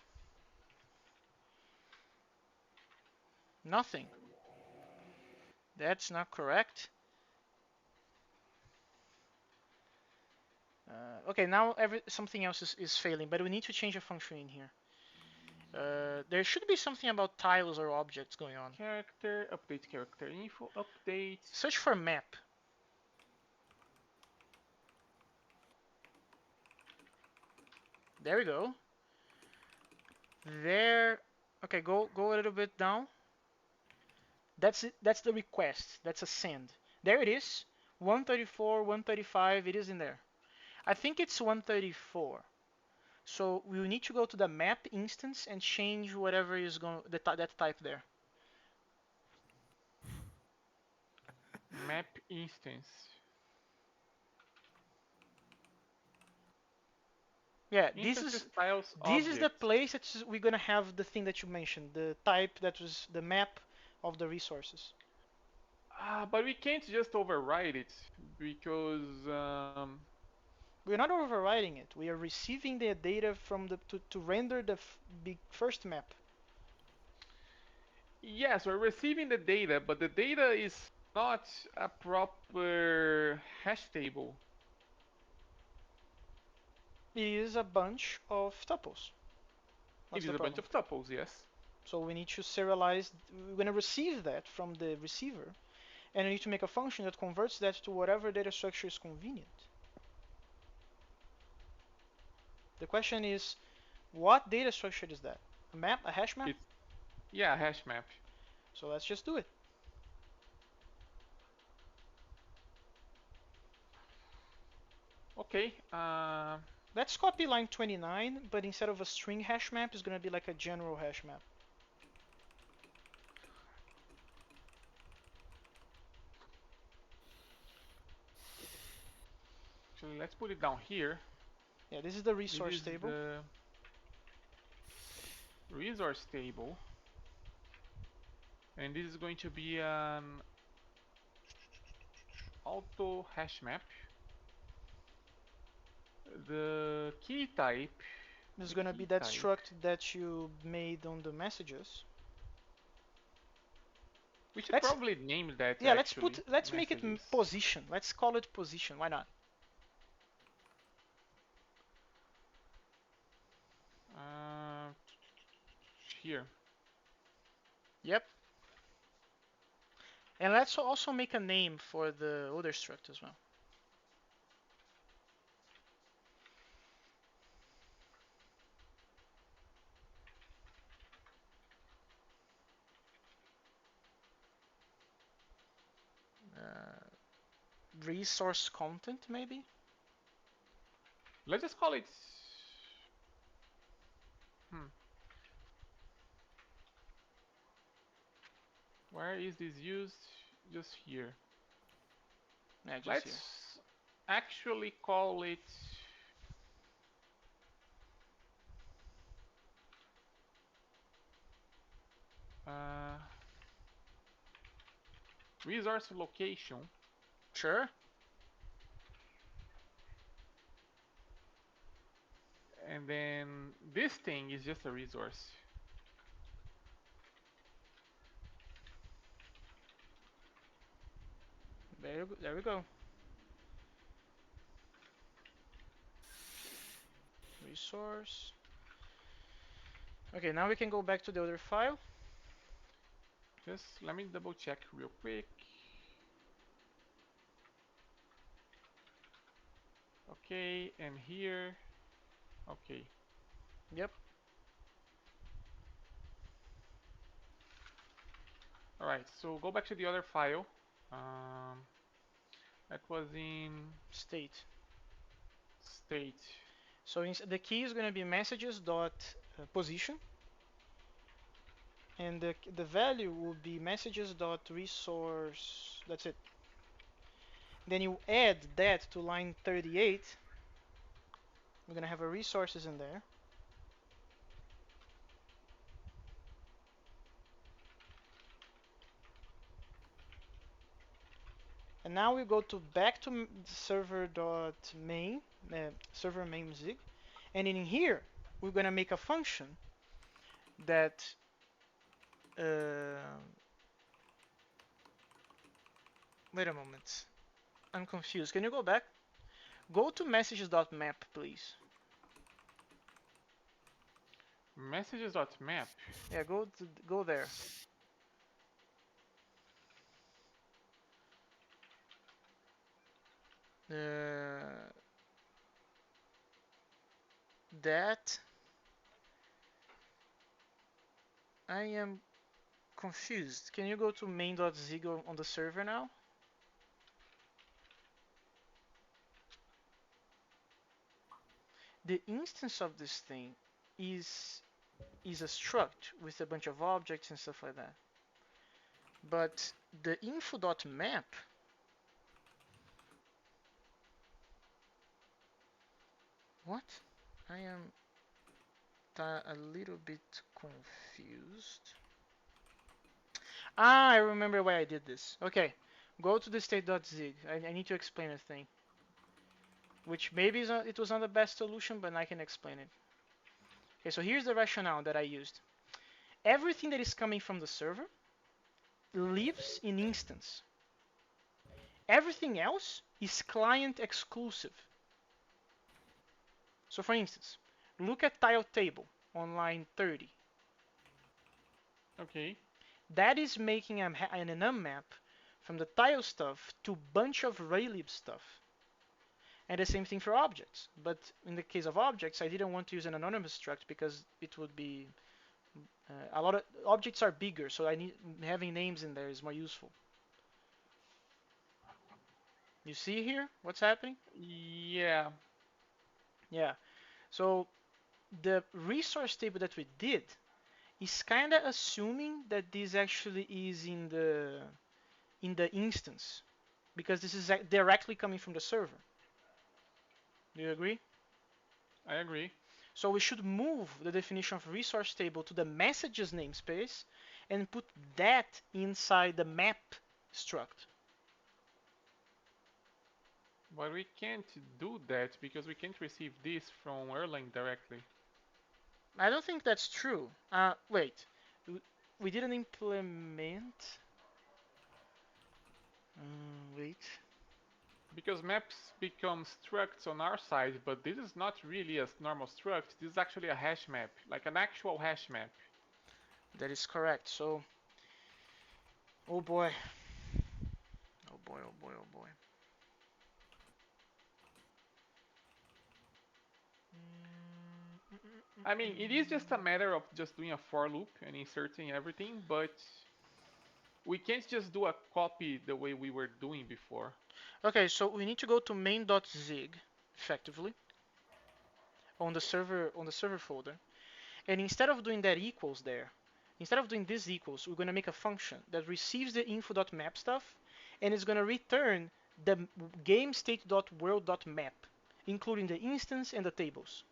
Nothing. That's not correct. Okay, now something else is failing, but we need to change a function in here. There should be something about tiles or objects going on. character, update character info, update. Search for map. There we go. There. Okay, go a little bit down. That's it. That's the request. That's a send. There it is. 134, 135. It is in there. I think it's 134. So we will need to go to the map instance and change whatever is going that type there. Map instance. Yeah, Instance this styles is the object. place that we're gonna have the thing that you mentioned, the type that was the map of the resources. But we can't just override it because We're not overriding it. We are receiving the data from the to render the first map. yes, we're receiving the data, but the data is not a proper hash table. It is a bunch of tuples. What's It the is a bunch problem? of tuples, yes. So we need to serialize. We're gonna receive that from the receiver, and we need to make a function that converts that to whatever data structure is convenient. The question is, what data structure is that? A map? A hash map? It's yeah, hash map. So let's just do it. Okay. Let's copy line 29, but instead of a string hash map, it's gonna be like a general hash map. Actually, let's put it down here. Yeah, this is the This resource is table. the resource table, and this is going to be an auto hash map. The key type. This is The gonna key be that type. struct that you made on the messages. We should Let's probably name that yeah, actually. let's make it Messages. position. Let's call it position. Why not? Uh, here. Yep. And let's also make a name for the other struct as well. Resource content maybe? Let's just call it. Hmm. Where is this used? Just here. Yeah, just here. Let's actually call it. Uh, resource location. Sure. And then this thing is just a resource. There we go. Resource. Okay, now we can go back to the other file. Just let me double check real quick. Okay, and here. Okay. Yep. Alright, so go back to the other file. That was in State. state. So the key is going to be messages dot position, and the value will be messages dot resource. That's it. Then you add that to line 38. We're gonna have our resources in there. And now we go to back to server.main, server main Zig, and in here we're gonna make a function that wait a moment. I'm confused. Can you go back? Go to messages.map, please. Messages.map. Yeah, go there. That I am confused. Can you go to main.zig on the server now? The instance of this thing is is a struct with a bunch of objects and stuff like that. But the info.map, what? I am a little bit confused. Ah, I remember why I did this. Okay, go to the state.zig. I need to explain a thing, which maybe it was not the best solution, but I can explain it. Okay, so here's the rationale that I used. Everything that is coming from the server lives in instance. Everything else is client exclusive. So for instance, look at tile table on line 30. Okay. That is making an enum map from the tile stuff to bunch of raylib stuff. And the same thing for objects. But in the case of objects, I didn't want to use an anonymous struct because it would be a lot of objects are bigger, so I need having names in there is more useful. You see here what's happening? Yeah. Yeah. So the resource table that we did is kind of assuming that this actually is in the instance because this is directly coming from the server. Do you agree? I agree. So we should move the definition of resource table to the messages namespace and put that inside the map struct. But we can't do that because we can't receive this from Erlang directly. I don't think that's true. Wait. We didn't implement. Wait. Because maps become structs on our side, but this is not really a normal struct. This is actually a hash map, like an actual hash map. That is correct. So, oh boy. Oh boy, oh boy, oh boy. I mean, it is just a matter of just doing a for loop and inserting everything, but we can't just do a copy the way we were doing before. Okay, so we need to go to main.zig effectively on the server folder. And instead of doing that equals there, instead of doing this equals, we're going to make a function that receives the info.map stuff and is going to return the game state.world.map, including the instance and the tables.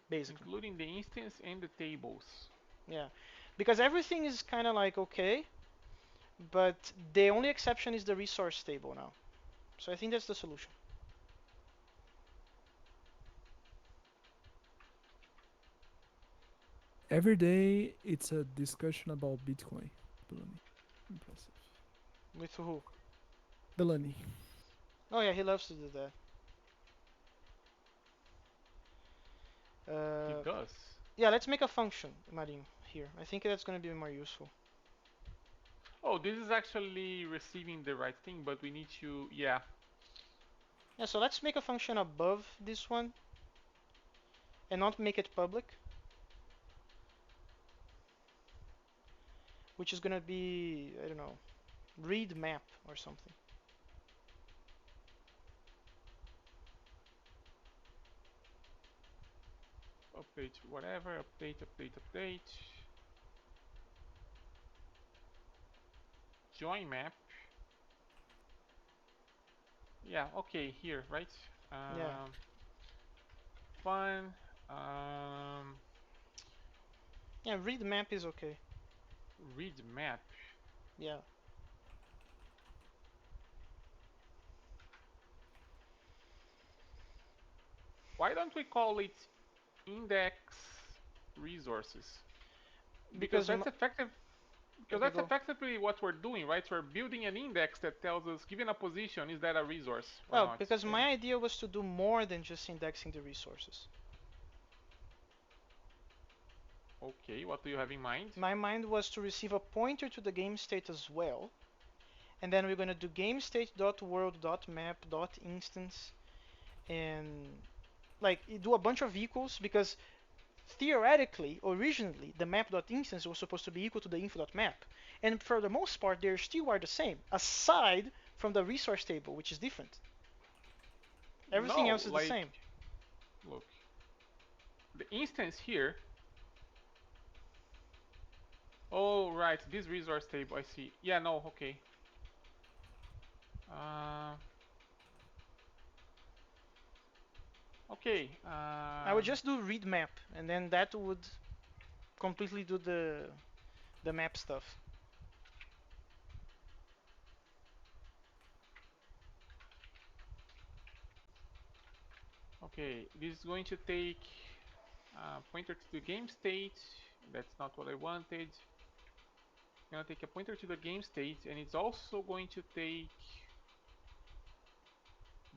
Basically. Including the instance and the tables. Yeah. Because everything is kind of like okay, but the only exception is the resource table now. So I think that's the solution. Every day it's a discussion about Bitcoin. Bellani. Impressive. With who? Bellani. Oh yeah, he loves to do that. He Uh, does. yeah, let's make a function, Marinho, here. I think that's going to be more useful. Oh, this is actually receiving the right thing, but we need to, yeah. Yeah, so let's make a function above this one and not make it public, which is going to be, I don't know, read map or something. Update whatever, update. Join map. Yeah, okay, here, right? Yeah. Um, fun. Um, Yeah, read map is okay. read map. Yeah. Why don't we call it index resources? Because Because that's effective. Because okay, that's go. effectively what we're doing, right? We're building an index that tells us, given a position, is that a resource or Well, not? because And my idea was to do more than just indexing the resources. okay, what do you have in mind? My mind was to receive a pointer to the game state as well, and then we're gonna do game state.world.map.instance and like do a bunch of equals because theoretically, originally, the map.instance was supposed to be equal to the info.map. And for the most part, they still are the same, aside from the resource table, which is different. Everything No, else is the like, same. look, the instance here. Oh, right, this resource table, I see. Yeah, no, okay. Uh, okay. I would just do read map, and then that would completely do the map stuff. Okay, this is going to take pointer to the game state. That's not what I wanted. Gonna take a pointer to the game state, and it's also going to take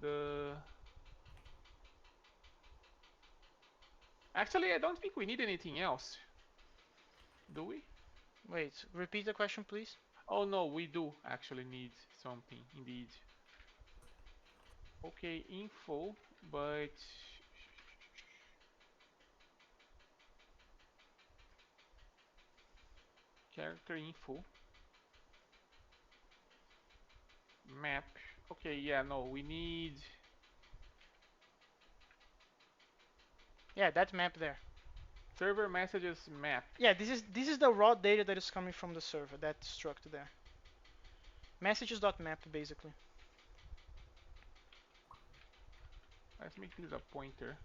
the. Actually, I don't think we need anything else, do we? Wait, repeat the question, please. Oh no, we do actually need something indeed. Okay, info, but character info map. Okay, yeah, no, we need Yeah, that map there. server messages map. Yeah, this is the raw data that is coming from the server. That struct there. Messages.map basically. Let's make this a pointer.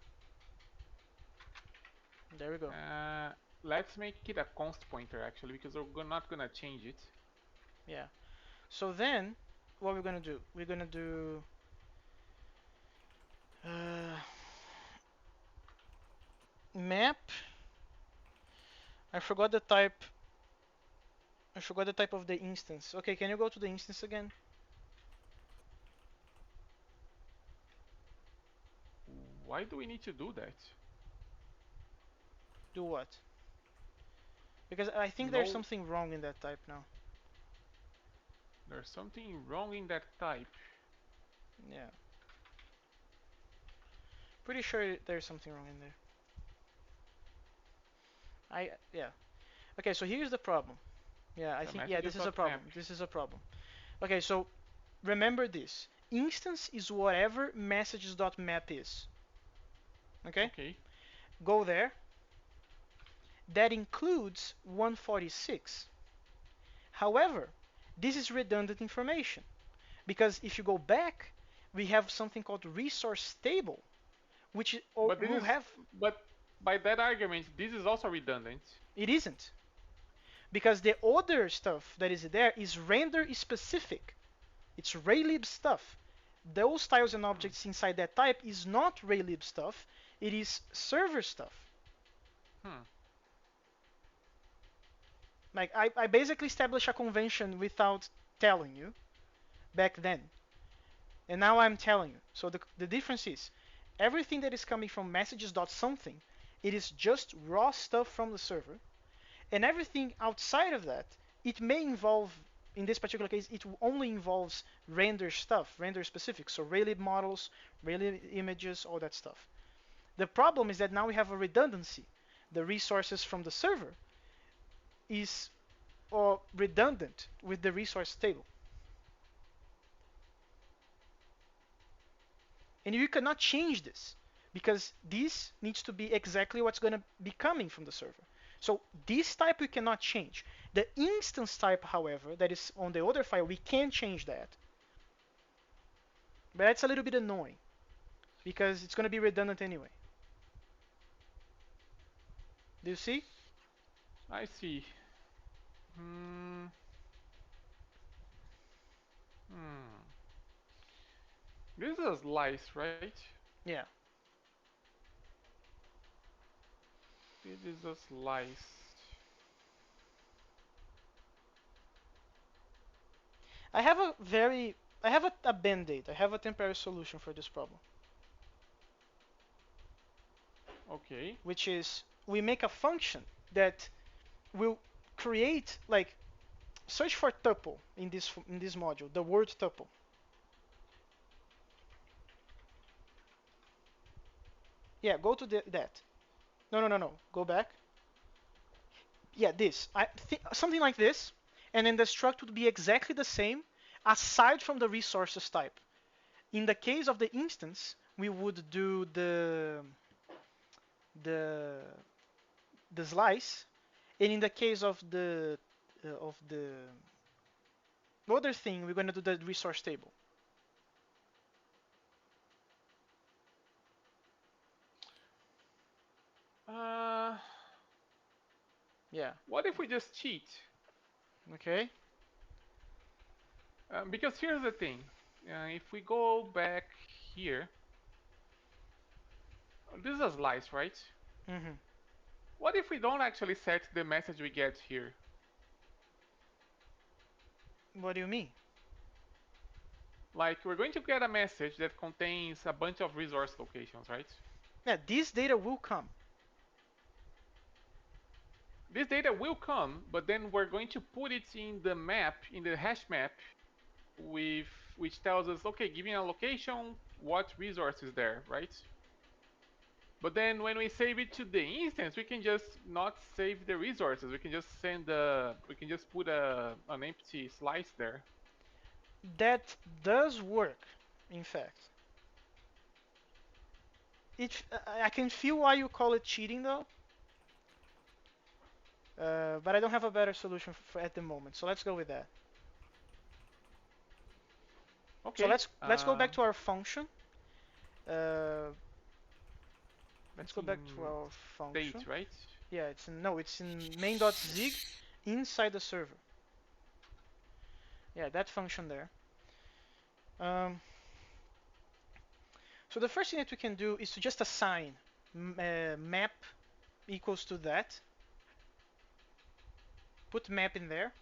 There we go. Uh, let's make it a const pointer actually, because we're not gonna change it. Yeah. So then, what we're gonna do? We're gonna do uh, map. I forgot the type. I forgot the type of the instance. Okay, can you go to the instance again? Why do we need to do that? Do what? Because I think there's No, something wrong in that type now. there's something wrong in that type. Yeah. Pretty sure there's something wrong in there. Yeah. Okay, so here's the problem. Yeah, I The think this is a messages.map. problem. This is a problem. Okay, so remember this. Instance is whatever messages.map is. Okay? Okay, Go there. That includes 146. However, this is redundant information because if you go back, we have something called resource table, which but this will is have. but by that argument, this is also redundant. It isn't because the other stuff that is there is render specific. It's raylib stuff. Those styles and Hmm. objects inside that type is not raylib stuff. It is server stuff. Hmm. Like I basically established a convention without telling you back then. And now I'm telling you. So the difference is everything that is coming from messages.something, it is just raw stuff from the server. And everything outside of that, it may involve, in this particular case, it only involves render stuff, render specific. So Raylib models, Raylib images, all that stuff. The problem is that now we have a redundancy. The resources from the server is redundant with the resource table. And you cannot change this because this needs to be exactly what's going to be coming from the server. So this type we cannot change. The instance type, however, that is on the other file, we can change that. But that's a little bit annoying because it's going to be redundant anyway. Do you see? I see. Hmm. Hmm. This is a slice, right? Yeah. This is a slice. I have a very I have a band-aid. I have a temporary solution for this problem, Okay. which is we make a function that will create like search for tuple in this module, the word tuple. Yeah, go to that. No, no, no, no. Go back. Yeah, this. Something like this, and then the struct would be exactly the same, aside from the resources type. In the case of the instance, we would do the the slice, and in the case of the other thing, we're gonna do the resource table. Uh, Yeah. what if we just cheat? Okay. Because here's the thing. If we go back here, this is a slice, right? Mhm. What if we don't actually set the message we get here? What do you mean? Like, we're going to get a message that contains a bunch of resource locations, right? Yeah, this data will come. This data will come, but then we're going to put it in the map, in the hash map, with which tells us, okay, giving a location, what resource is there, right? But then when we save it to the instance, we can just not save the resources. We can just we can just put an empty slice there. That does work, in fact. I can feel why you call it cheating though, but I don't have a better solution for at the moment. So let's go with that. So Okay, let's go back to our function. Uh, let's it's go back to in our state, function. right? Yeah, it's in, no, it's in main.zig inside the server. Yeah, that function there. Um, so the first thing that we can do is to just assign map equals to that. Put map in there.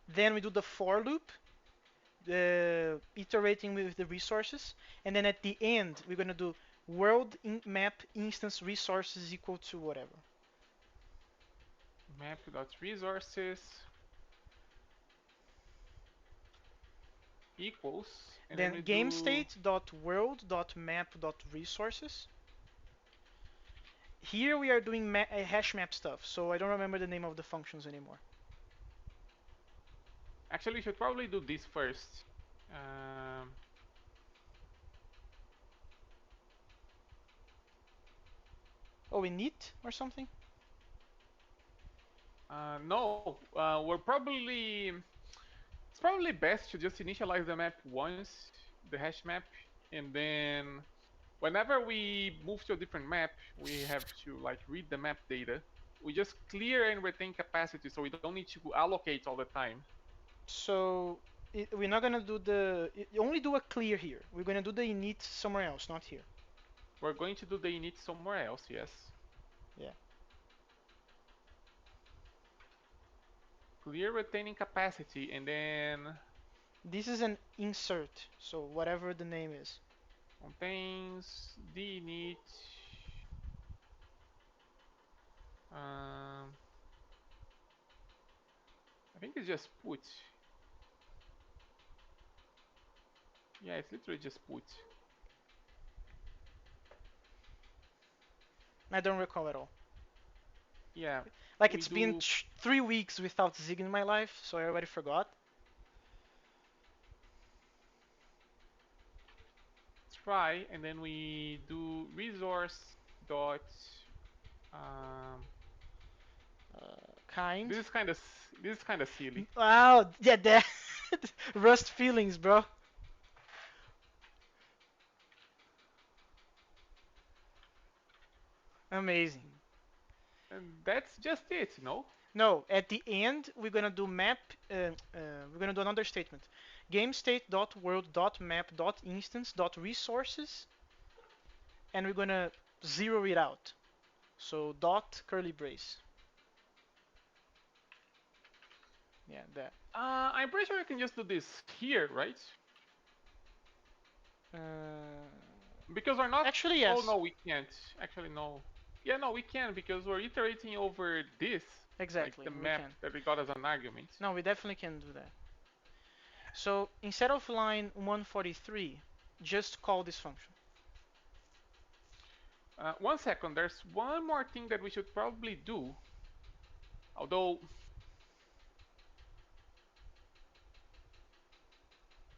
Then we do the for loop, iterating with the resources, and then at the end we're gonna do world map instance resources equal to whatever. Map.resources equals, and then we Then game do state dot world dot map dot resources. Here we are doing hash map stuff, so I don't remember the name of the functions anymore. actually we should probably do this first. Um, Oh, init or something? no, we're probably it's probably best to just initialize the map once, the hash map, and then whenever we move to a different map, we have to like read the map data. We just clear and retain capacity, so we don't need to allocate all the time. So we're not gonna do only do a clear here. We're gonna do the init somewhere else, not here. We're going to do the init somewhere else, yes. Yeah. Clear retaining capacity, and then This is an insert, so whatever the name is. contains the init. Um, I think it's just put. Yeah, it's literally just put. I don't recall at all. Yeah, Like we it's been do 3 weeks without Zig in my life, so I already forgot. try, and then we do resource dot. Um, Kind. this is kind of silly. Oh, yeah, that Rust feelings, bro. Amazing. And that's just it, no? No, at the end we're gonna do map. We're gonna do another statement. GameState.world.map.instance.resources, and we're gonna zero it out. So dot curly brace. Yeah, that. I'm pretty sure you can just do this here, right? Uh, Because we're not. Actually, Oh yes. no, we can't. Actually, no. Yeah, no, we can because we're iterating over this, like Exactly, the we map can. that we got as an argument. No, we definitely can do that. So instead of line 143, just call this function. 1 second, there's one more thing that we should probably do. Although,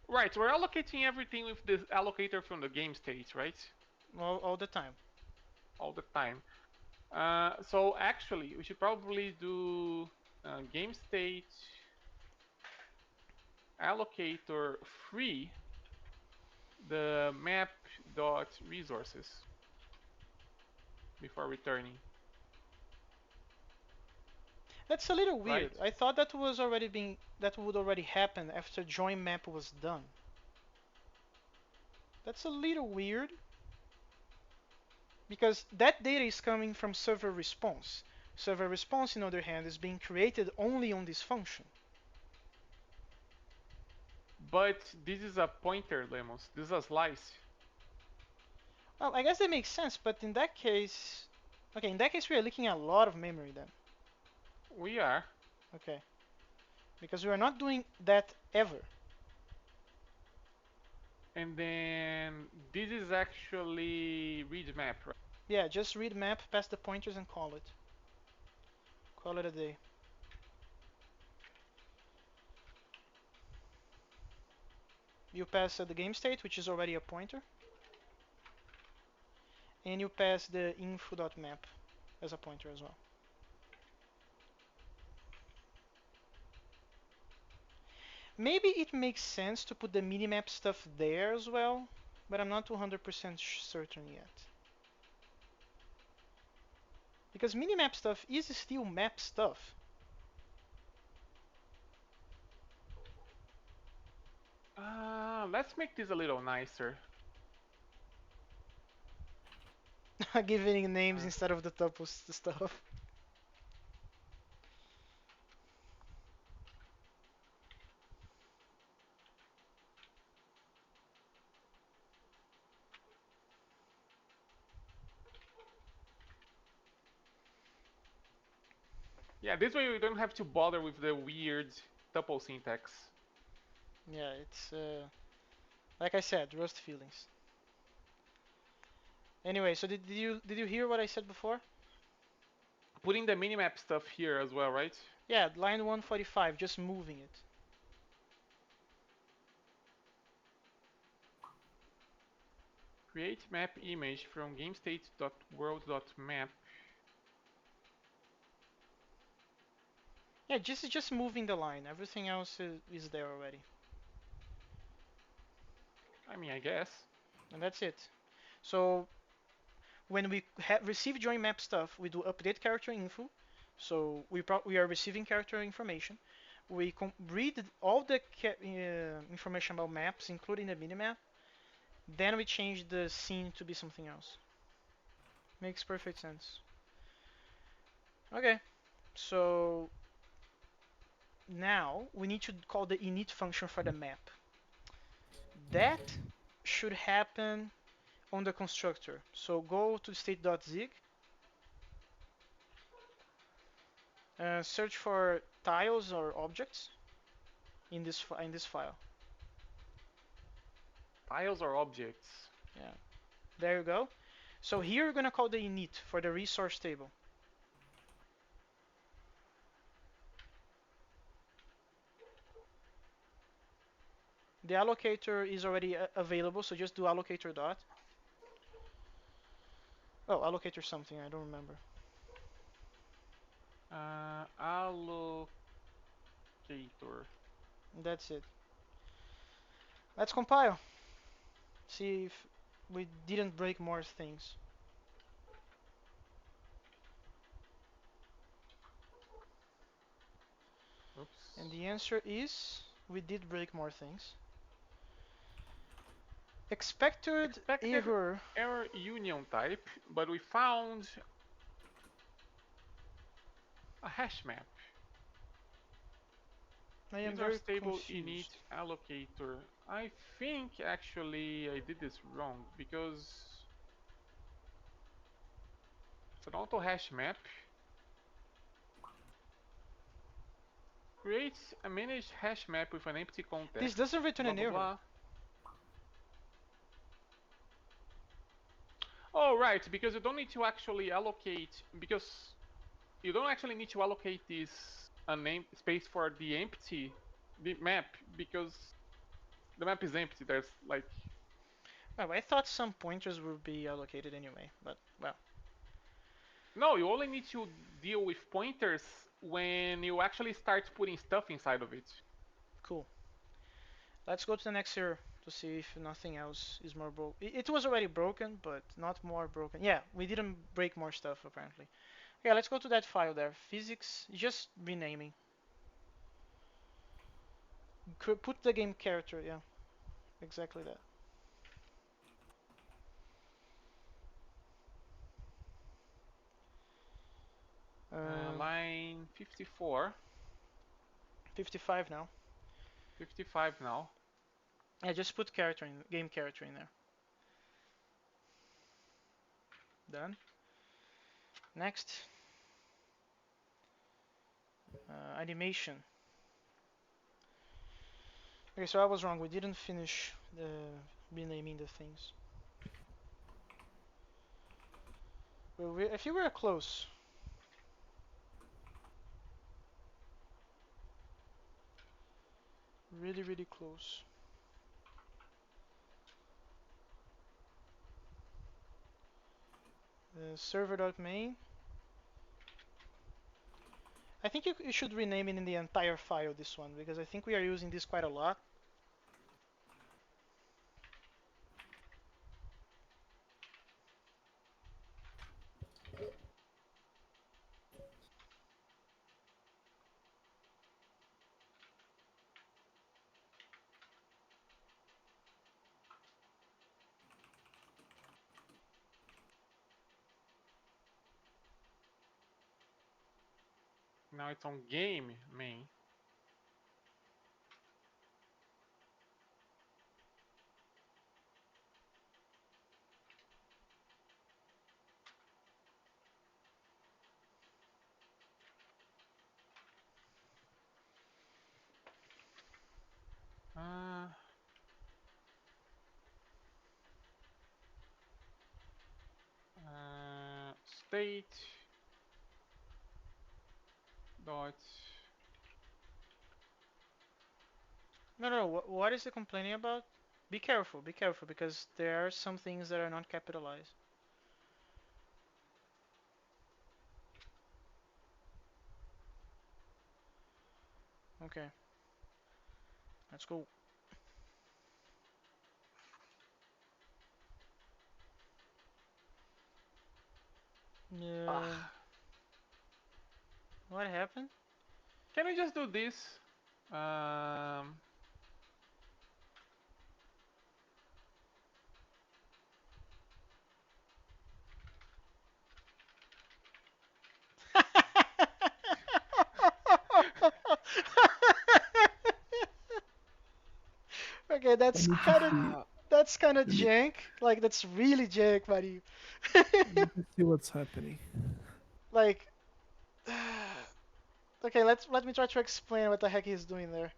right, we're allocating everything with the allocator from the game state, right? All the time. All the time. So actually, we should probably do game state allocator free the map dot resources before returning, That's a little right? weird. I thought that would already happen after join map was done. That's a little weird because that data is coming from server response. Server response, on the other hand, is being created only on this function. But this is a pointer, Lemos. This is a slice. Well, I guess that makes sense, but in that case, okay, in that case we are looking at a lot of memory then. We are. Okay, because we are not doing that ever. And then this is actually read map, right? Yeah, just read map, pass the pointers, and call it. Call it a day. You pass the game state, which is already a pointer, and you pass the info.map as a pointer as well. Maybe it makes sense to put the minimap stuff there as well, but I'm not 200% certain yet. Because minimap stuff is still map stuff. Let's make this a little nicer. Giving names Uh, instead of the tuples stuff. yeah, this way we don't have to bother with the weird tuple syntax. Yeah, it's like I said, Rust feelings. Anyway, so did you hear what I said before? Putting the minimap stuff here as well, right? Yeah, line 145, just moving it. Create map image from gamestate.world.map. Yeah, just moving the line. Everything else is there already. I mean, I guess. And that's it. So when we receive join map stuff, we do update character info. So we are receiving character information. We read all the information about maps, including the minimap. Then we change the scene to be something else. Makes perfect sense. Okay, so now we need to call the init function for the map. That should happen on the constructor. So go to state.zig, search for tiles or objects in this file. Tiles or objects. Yeah, there you go. So here we're gonna call the init for the resource table. The allocator is already available, so just do allocator dot. Oh, allocator something, I don't remember. Allocator. That's it. Let's compile. See if we didn't break more things. And Oops. the answer is we did break more things. Expected Expected error. error union type, but we found a hash map. I am User very stable init confused. allocator. I think actually I did this wrong because it's an auto hash map. Creates a managed hash map with an empty This context. doesn't return Blah an blah error. blah. Oh right, because you don't need to actually allocate because you don't actually need to allocate this unnamed space for the map because the map is empty. There's like Oh, I thought some pointers would be allocated anyway, but well, no, you only need to deal with pointers when you actually start putting stuff inside of it. cool. Let's go to the next error to see if nothing else is more broken. It was already broken, but not more broken. Yeah, we didn't break more stuff apparently. Yeah, let's go to that file there. Physics, just renaming. Put the game character, yeah, exactly that. Um, Line 54, 55 now. 55 now. I just put character in game character in there. Done. Next, animation. Okay, so I was wrong. We didn't finish the renaming the things. Well, I feel we're close. Really, really close. Server.main. I think you should rename it in the entire file, this one, because I think we are using this quite a lot. Now it's on game main. Uh, State dot. No, no, what is it complaining about? Be careful, because there are some things that are not capitalized. Okay, let's go. Uh, Ah, what happened? can we just do this? Um, Okay, I need to see. that's kind of Let me jank. Like that's really jank, buddy. let me just see what's happening. Like, okay, let me try to explain what the heck he's doing there.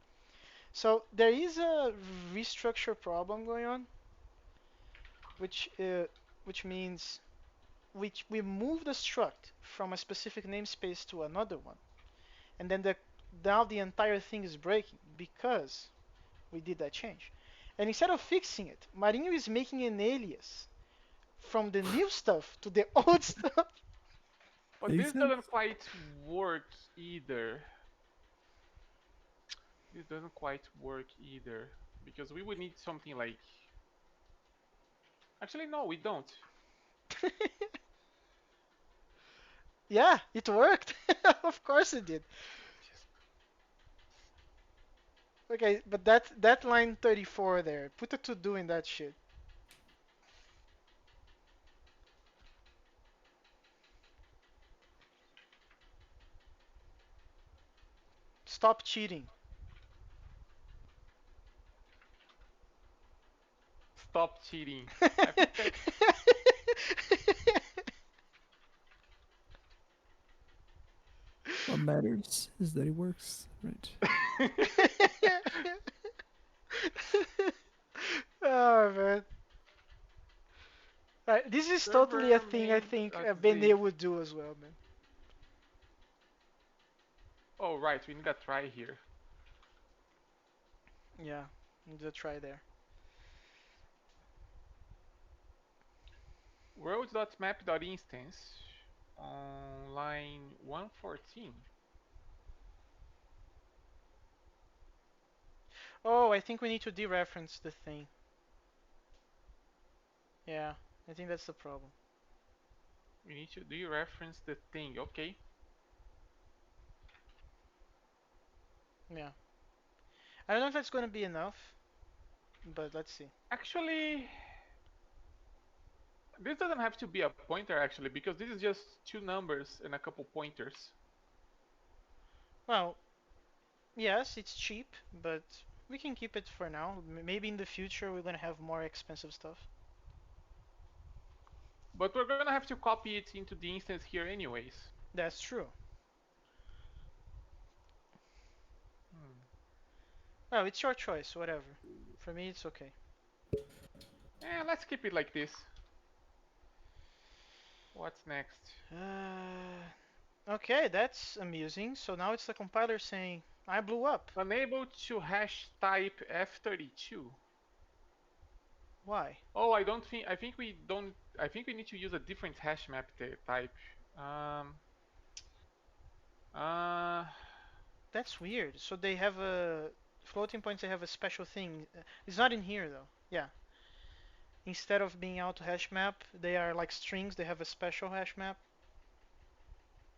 So there is a restructure problem going on, which uh, which means we move the struct from a specific namespace to another one, and then now the entire thing is breaking because we did that change. And instead of fixing it, Marinho is making an alias from the new stuff to the old stuff. but Makes this sense. doesn't quite work either. This doesn't quite work either because we would need something like. Actually, no, we don't. Yeah, it worked. Of course it did. Okay, but that line 34 there. Put a to do in that shit. Stop cheating. Stop cheating. I think that's What matters is that it works, right? Oh man. Right, this is totally a server thing I think Bene main.zig. would do as well, man. Oh right, we need a try here. Yeah, need to try there. World.map.instance on line 114. Oh, I think we need to dereference the thing. Yeah, I think that's the problem. We need to dereference the thing. Okay. Yeah. I don't know if that's going to be enough, but let's see. Actually, this doesn't have to be a pointer actually, because this is just two numbers and a couple pointers. Well, yes, it's cheap, but we can keep it for now. Maybe in the future we're going to have more expensive stuff. But we're gonna have to copy it into the instance here anyways. That's true. Hmm. Well, it's your choice, whatever. For me, it's okay. Let's keep it like this. What's next? Okay, that's amusing. So now it's the compiler saying, I blew up. Unable to hash type F32. Why? Oh, I don't think. I think we don't. I think we need to use a different hash map type. Um. Uh. That's weird. So they have a floating points. They have a special thing. It's not in here though. Yeah. Instead of being auto hash map, they are like strings. They have a special hash map.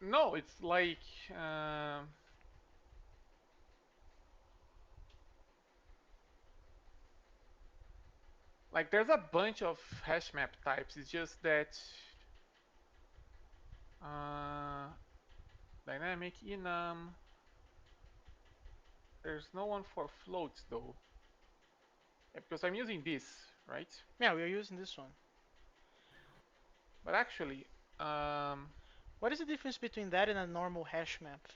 No, it's like. Um. Like there's a bunch of hash map types. It's just that. Uh. Dynamic enum. There's no one for floats though. Yeah, because I'm using this, right? Yeah, we are using this one. But actually, What is the difference between that and a normal hash map?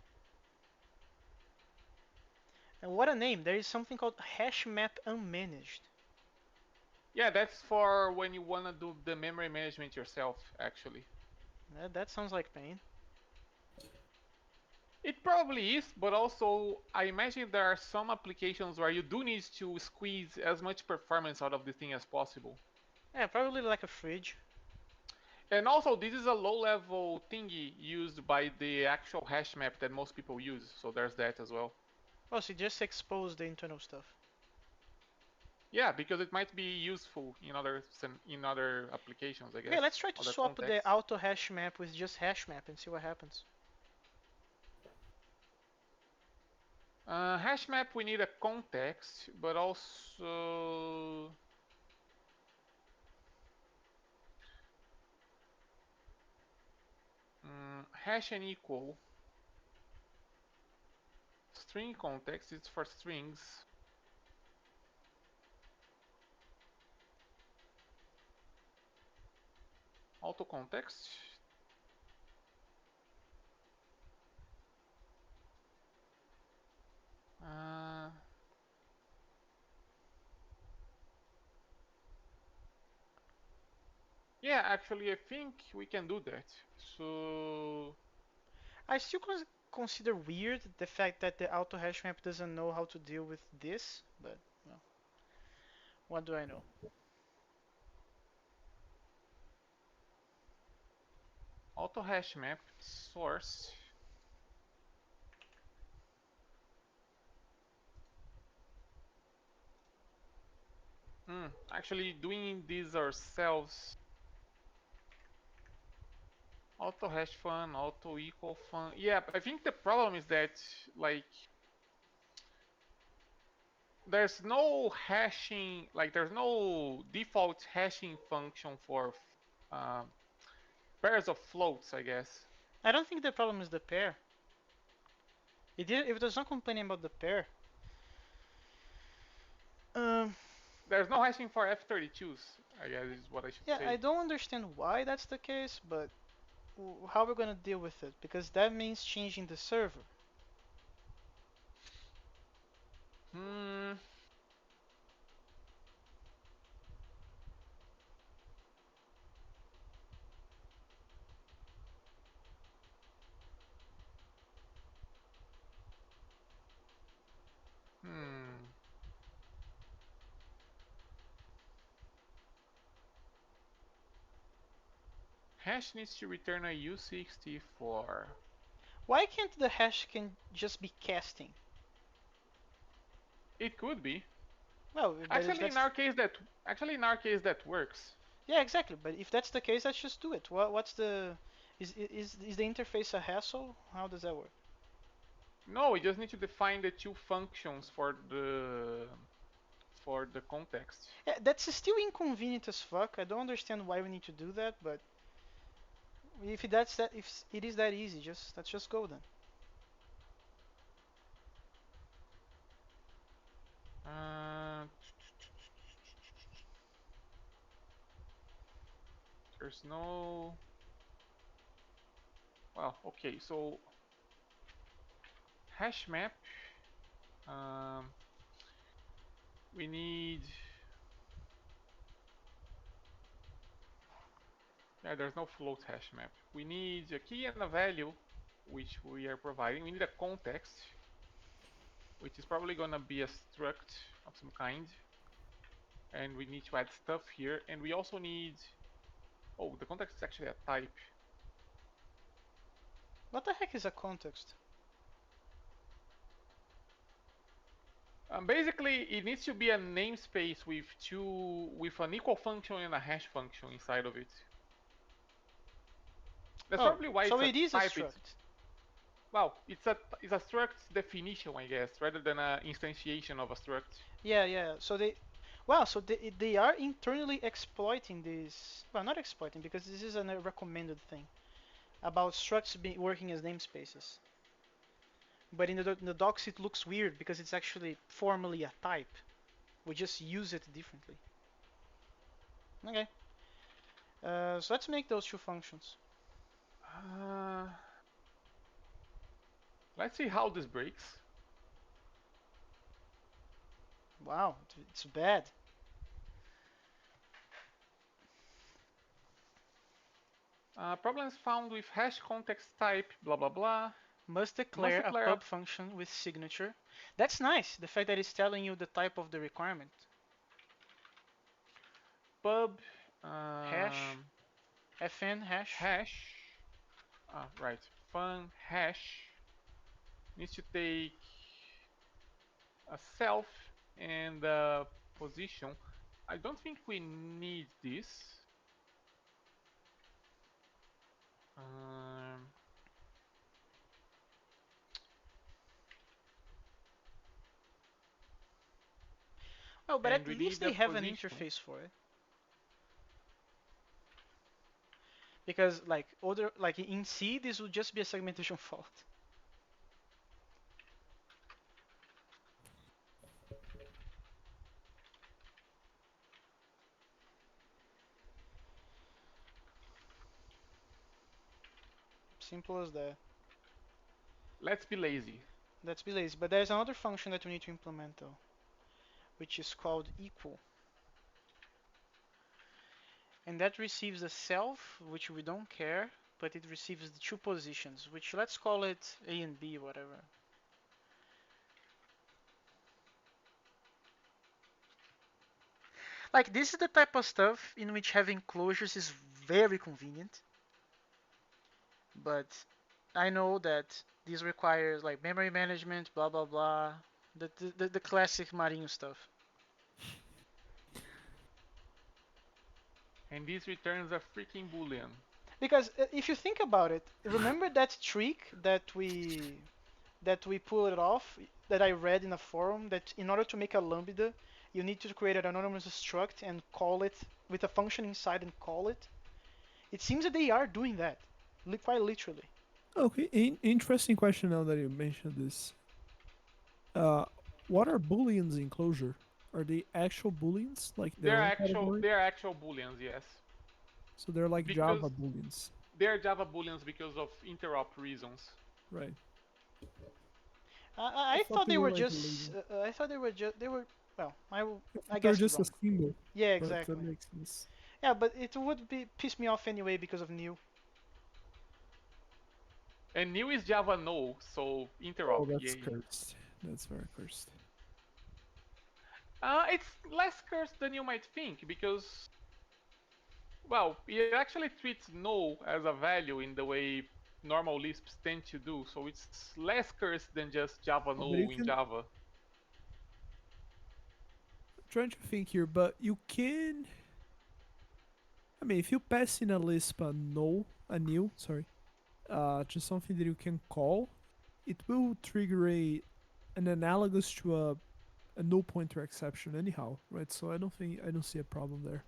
And what a name! There is something called hash map unmanaged. yeah, that's for when you wanna do the memory management yourself, actually. That sounds like pain. It probably is, but also I imagine there are some applications where you do need to squeeze as much performance out of the thing as possible. Yeah, probably like a fridge. And also, this is a low-level thingy used by the actual hash map that most people use, so there's that as well. Oh, so just expose the internal stuff. Yeah, because it might be useful in other applications, I Okay, guess, let's try to other swap the contexts. auto hash map with just hash map and see what happens. Hash map, we need a context, but also hash and equal. String context is for strings. Auto context. Uh, yeah, actually, I think we can do that. So I still consider weird the fact that the auto hash map doesn't know how to deal with this, but well, what do I know? auto hash map source. Actually, doing this ourselves. Auto hash fun, auto equal fun. Yeah, I think the problem is that like there's no hashing, like there's no default hashing function for uh, pairs of floats, I guess. I don't think the problem is the pair. It was not complaining about the pair. Um, There's no hashing for F32s, I guess is what I should yeah, I say. don't understand why that's the case, but how we're gonna deal with it? Because that means changing the server. Hmm. Hmm. Hash needs to return a U64. Why can't the hash can just be casting? It could be. Well, but if Actually, in that's our case, that works. yeah, exactly. But if that's the case, let's just do it. What's the is the interface a hassle? How does that work? No, we just need to define the two functions for the context. Yeah, that's still inconvenient as fuck. I don't understand why we need to do that, but if it is that easy, just let's just go then. Uh, there's no. Well, okay. So hash map. Um, we need. Yeah, there's no float hash map. We need a key and a value, which we are providing. We need a context, which is probably gonna be a struct of some kind, and we need to add stuff here. And we also need. Oh, the context is actually a type. What the heck is a context? Basically, it needs to be a namespace with an equal function and a hash function inside of it. That's Oh, probably why so it's a it is a type. It's struct. well, it's a struct definition, I guess, rather than an instantiation of a struct. Yeah, yeah. So wow, so they are internally exploiting this. Well, not exploiting because this is a recommended thing about structs being working as namespaces. But in the docs it looks weird because it's actually formally a type. We just use it differently. Okay. So let's make those two functions. Uh, let's see how this breaks. Wow, it's bad. Problems found with hash context type, blah blah blah. Must Must declare a declare a pub function with signature. That's nice. The fact that it's telling you the type of the requirement. pub Hash, fn hash. hash. Right, fun hash needs to take a self and a position. I don't think we need this. Um, Oh, but and at we least need they a have an position. interface for it. Because like in C, this would just be a segmentation fault. Simple as that. Let's be lazy. Let's be lazy. But there's another function that we need to implement though, which is called equal. And that receives a self, which we don't care, but it receives the two positions, which let's call it A and B, whatever. Like this is the type of stuff in which having closures is very convenient, but I know that this requires like memory management, blah blah blah, the classic Marinho stuff. And this returns a freaking boolean. Because if you think about it, remember that trick that that we pull it off, that I read in a forum, that in order to make a lambda, you need to create an anonymous struct and call it with a function inside and call it. It seems that they are doing that, quite literally. Okay, interesting question now that you mentioned this. Uh, what are booleans in Clojure? Are they actual booleans, like their own category? They're actual booleans, yes. So they're like Because Java booleans, they're Java booleans because of interop reasons. right? I I thought thought they they were were like a just. label. I thought they were just. They were. Well, I I thought they're guessed just a wrong. symbol, Yeah, but that exactly. makes sense. Yeah, but it would be piss me off anyway because of new. And new is Java no, so Oh, interop, that's yay. cursed. That's very cursed. It's less cursed than you might think because, well, it actually treats no as a value in the way normal Lisps tend to do, so it's less cursed than just Java Oh, but you no in can. Java. I'm trying to think here, but you can. I mean, if you pass in a Lisp a null, a new, sorry, to something that you can call, it will trigger an analogous to a null pointer exception anyhow, right? So I don't see a problem there.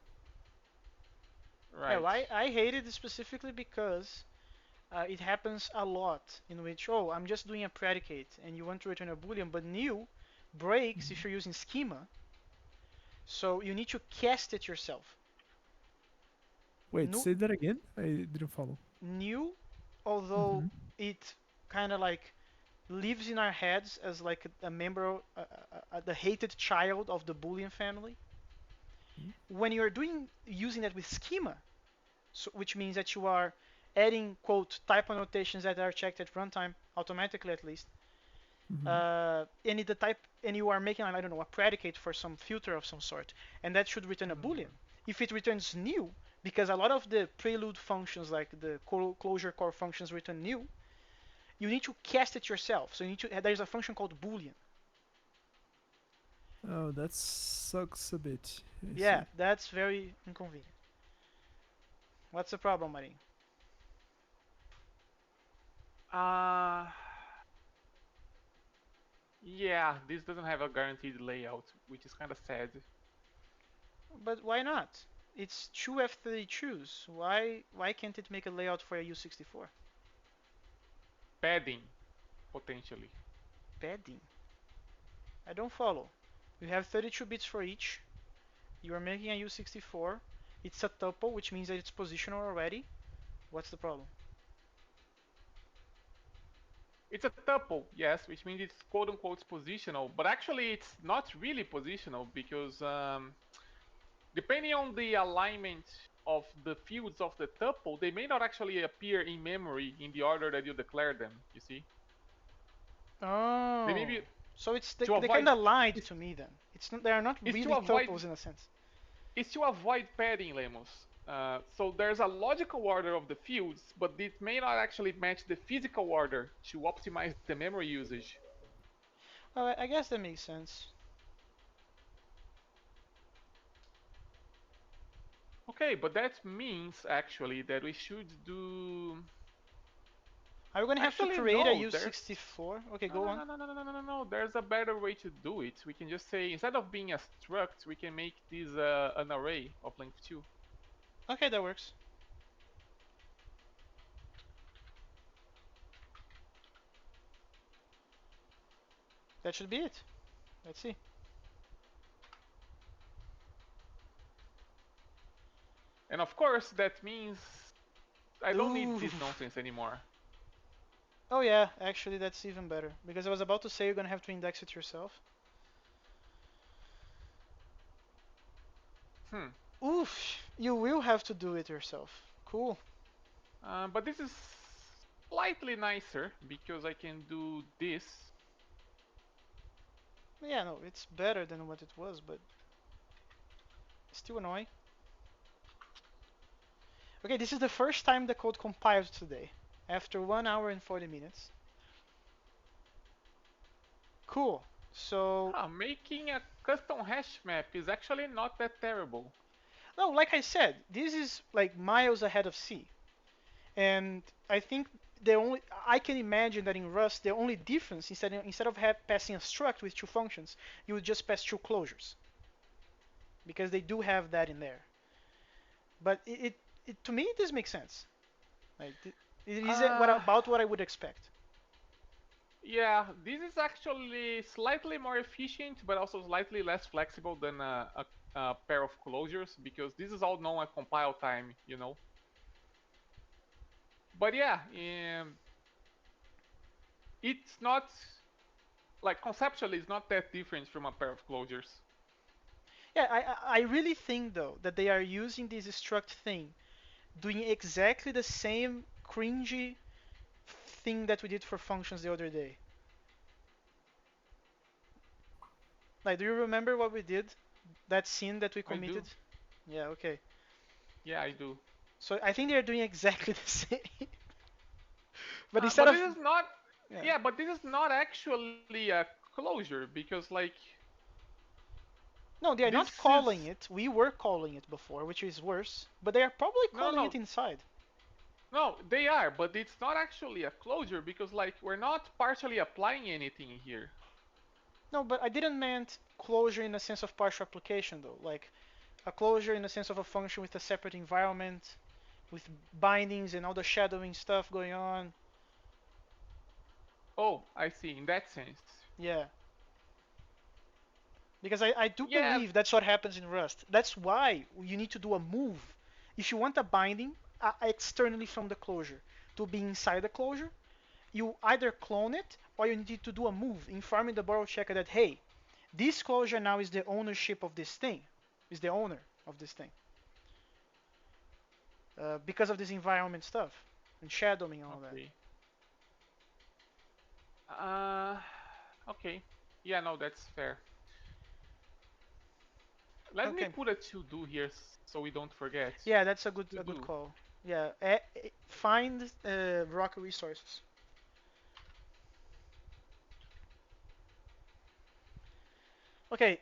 Yeah, Right. well, I hate it specifically because it happens a lot in which, oh, I'm just doing a predicate and you want to return a boolean, but new breaks if Mhm. you're using schema, so you need to cast it yourself. Wait, New, say that again? I didn't follow. new, although Mm-hmm. it kind of like lives in our heads as like a member, the hated child of the boolean family. When you're doing using that with schema, so, which means that you are adding quote type annotations that are checked at runtime automatically at least, Mm-hmm. and the type and you are making I don't know a predicate for some filter of some sort, and that should return a boolean. Mhm. If it returns new, because a lot of the prelude functions like the closure core functions return new, you need to cast it yourself. So you need to there's a function called boolean. Oh, that sucks a bit. I Yeah, see. that's very inconvenient. What's the problem, Marin? Uh, yeah, this doesn't have a guaranteed layout, which is kind of sad. But why not? It's two F32s. Why can't it make a layout for a U64? Padding, potentially. Padding. I don't follow. You have 32 bits for each. You are making a U64. It's a tuple, which means that it's positional already. What's the problem? It's a tuple, yes, which means it's quote unquote positional, but actually it's not really positional because depending on the alignment of the fields of the tuple, they may not actually appear in memory in the order that you declare them, you see? They may Oh, be so it's to they avoid kind of lied it's, to me then. It's not, they are not it's to really avoid tuples in a sense. it's to avoid padding, Lemos. So there's a logical order of the fields, but it may not actually match the physical order to optimize the memory usage. Well, I guess that makes sense. Okay, but that means actually that we should do. Are we gonna have to Actually, create a no. There's U64? Okay, no, go no, on. no, no, no, no, no, no, no. There's a better way to do it. We can just say instead of being a struct, we can make this an array of length two. Okay, that works. That should be it. Let's see. And of course, that means I don't need Ooh. this nonsense anymore. Oh yeah, actually that's even better because I was about to say you're gonna have to index it yourself. Hmm. Oof, you will have to do it yourself. Cool. But this is slightly nicer because I can do this. Yeah, no, it's better than what it was, but still annoying. Okay, this is the first time the code compiled today, after 1 hour and 40 minutes. Cool. So, Huh, making a custom hash map is actually not that terrible. no, like I said, this is like miles ahead of C. And I think the only I can imagine that in Rust the only difference instead of passing a struct with two functions, you would just pass two closures because they do have that in there. But it to me this makes sense. Like it is Uh, about what I would expect. yeah, this is actually slightly more efficient, but also slightly less flexible than a pair of closures because this is all known at compile time, you know. But yeah, it's not like conceptually it's not that different from a pair of closures. Yeah, I really think though that they are using this struct thing, doing exactly the same cringy thing that we did for functions the other day. Like, do you remember what we did? That scene that we I do. committed? Yeah, okay. Yeah, I do. So I think they're doing exactly the same. But instead But of this is not. yeah. Yeah, but this is not actually a closure because like No, they are this not is calling it. We were calling it before, which is worse. But they are probably no, calling no, it inside. no. They are, but it's not actually a closure because like we're not partially applying anything here. No, but I didn't meant closure in the sense of partial application though. Like a closure in the sense of a function with a separate environment, with bindings and all the shadowing stuff going on. Oh, I see. In that sense. Yeah. Because I do Yeah. believe that's what happens in Rust. That's why you need to do a move. If you want a binding externally from the closure to be inside the closure, you either clone it or you need to do a move informing the borrow checker that, hey, this closure now is the ownership of this thing, is the owner of this thing. Because of this environment stuff and shadowing and all that. Okay. Uh. Okay. Yeah. No, that's fair. Let me Okay. put a to do here so we don't forget. Yeah, that's To a good do. call. Yeah, find rock resources. Okay,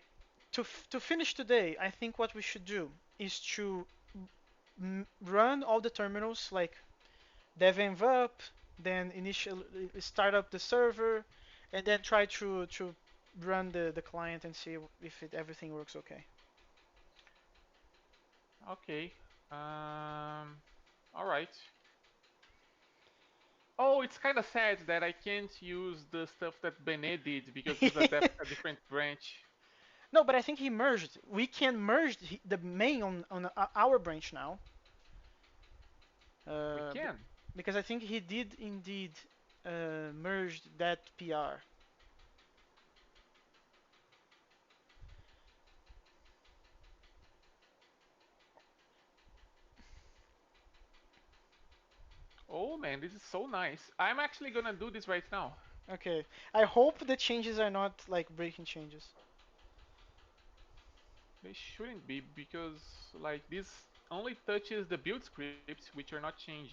to finish today, I think what we should do is to run all the terminals like dev env up, then initial start up the server, and then try to run the client and see if everything works okay. Okay. All right. Oh, it's kind of sad that I can't use the stuff that Benet did because this is a different branch. No, but I think he merged. We can merge the main on our branch now. We Uh, can. because I think he did indeed merged that PR. Oh man, this is so nice. I'm actually gonna do this right now. Okay. I hope the changes are not like breaking changes. They shouldn't be because like this only touches the build scripts which are not changing.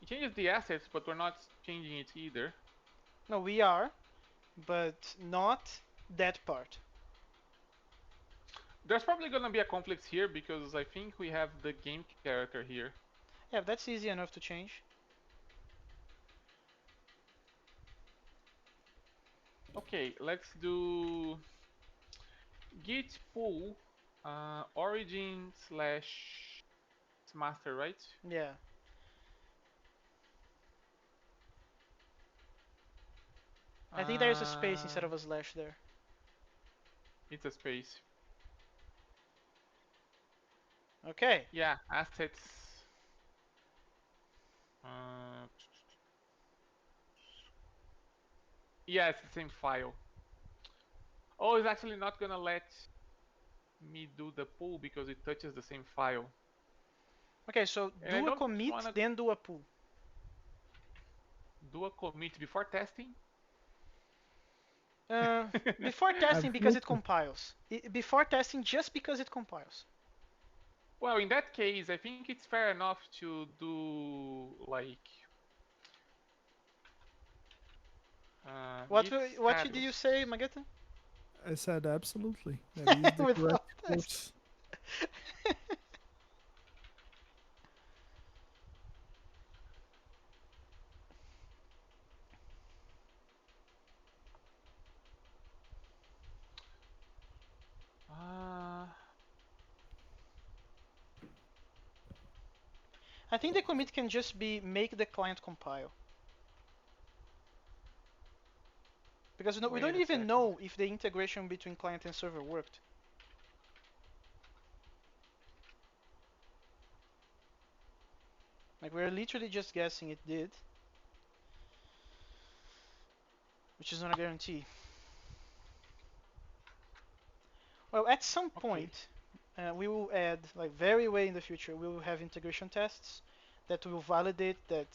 It changes the assets, but we're not changing it either. No, we are, but not that part. There's probably gonna be a conflict here because I think we have the game character here. Yeah, that's easy enough to change. Okay, let's do git pull origin slash master, right? Yeah. I think there is a space Uh, instead of a slash there. it's a space. Okay. Yeah, assets. Uh, yeah, it's the same file. Oh, it's actually not gonna let me do the pull because it touches the same file. Okay, so And I do a don't commit, wanna then do a pull. do a commit before testing. Uh, before testing because it Absolutely. compiles. Before testing just because it compiles. Well, in that case, I think it's fair enough to do like git What did you status. say, Magetta? I said absolutely. That is the Without correct testing. course. I think the commit can just be make the client compile. Because we Wait don't a even second. know if the integration between client and server worked. Like we're literally just guessing it did, which is not a guarantee. Well, at some Okay. point, we will add, like very way in the future, we will have integration tests that will validate that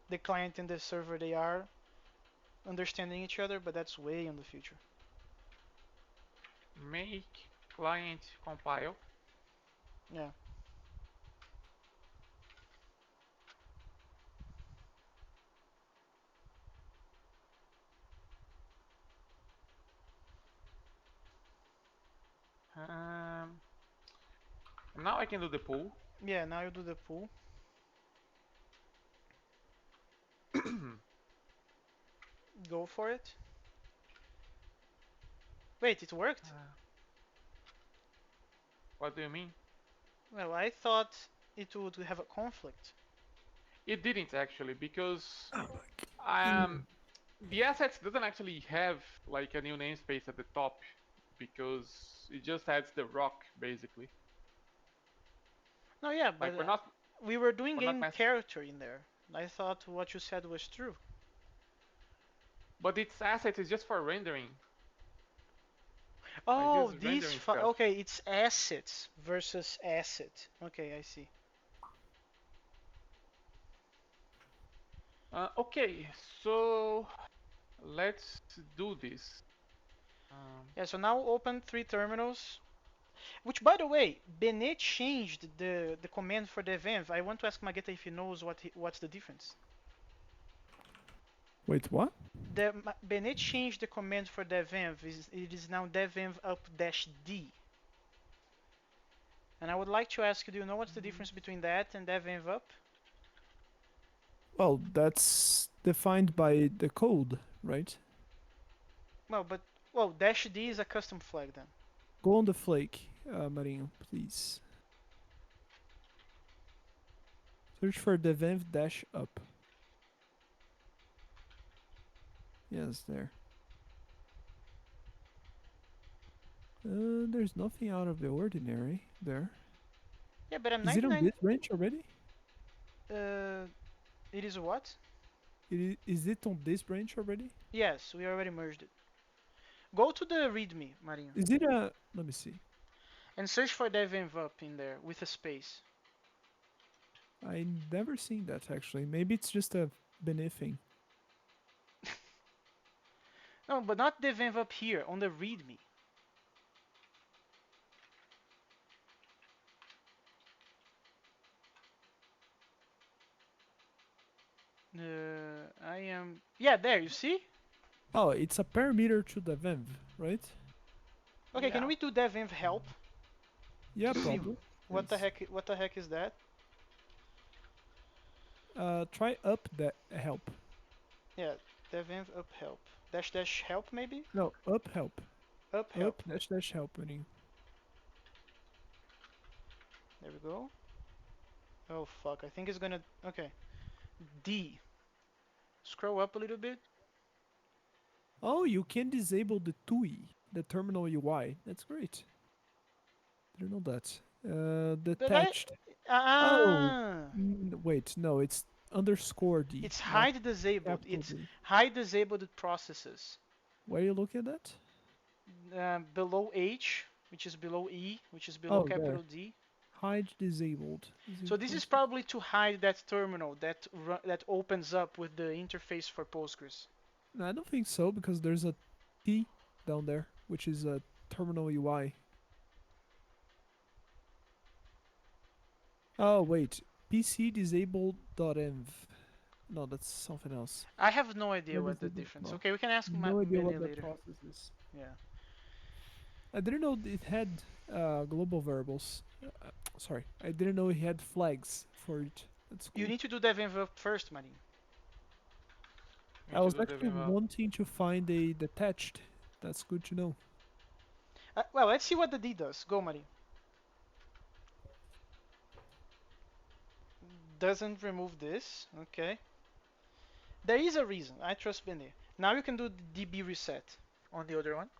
the client and the server they are understanding each other, but that's way in the future. Make client compile. Yeah. Um, Now I can do the pull. Yeah, now you do the pull. Go for it. Wait, it worked? What do you mean? Well, I thought it would have a conflict. It didn't actually because Oh um, the assets doesn't actually have like a new namespace at the top because it just adds the rock basically. No, yeah, but Like we're not we were doing we're not game mess character in there. I thought what you said was true. but its assets is just for rendering. Like this Oh, is rendering stuff. okay, it's assets versus asset. Okay, I see. Okay, so let's do this. Um, Yeah, so now open three terminals. Which, by the way, Benet changed the command for the devenv. I want to ask Magetta if he knows what's the difference. Wait, what? Benet changed the command for devenv. It is now devenv up dash d. And I would like to ask you, do you know what's the difference between that and devenv up? Well, that's defined by the code, right? Well, but well, dash d is a custom flag then. Go on the flake, Marinho, please. Search for devenv dash up. Yes, there. There's nothing out of the ordinary there. Yeah, but I'm Is it on 99. this branch already? Uh, it is what? Is it on this branch already? Yes, we already merged it. Go to the README, Marinho, Is it a... Let me see. and search for devenv up in there with a space. I never seen that actually. Maybe it's just a Benet thing. No, but not devenv up here on the README. I am. Yeah, there. You see? Oh, it's a parameter to devenv, right? Okay, can yeah. we do devenv help Yeah, to see probably. what the Yes. heck? What the heck is that? Try up that help. Yeah, devenv up help dash dash help maybe No, up help. up help. Up dash dash help, Marinho. There we go. Oh fuck! I think it's gonna. Okay, D. Scroll up a little bit. Oh, you can disable the TUI, the terminal UI. That's great. Didn't know that. But I Detached. Oh, ah, wait, no, it's underscore D, it's not hide disabled. capital It's D. hide disabled processes. Where are you looking at that? Below H, which is below E, which is below Oh, there. capital D. Hide disabled. So this is probably to hide that terminal that opens up with the interface for Postgres. No, I don't think so because there's a T down there, which is a terminal UI. Oh, wait. PC disabled.env. No, that's something else. I have no idea Where what the disabled? difference. No. Okay, we can ask No idea what Bene that later. process is. Yeah. I didn't know it had global variables. Sorry, I didn't know it had flags for it. That's You cool. need to do devenv first, Marin. We I need to was do the actually Vim up. wanting to find a detached. That's good to know. Well, let's see what the D does. Go, Marin. doesn't remove this. Okay. There is a reason. I trust Bene. Now you can do the DB reset on the other one.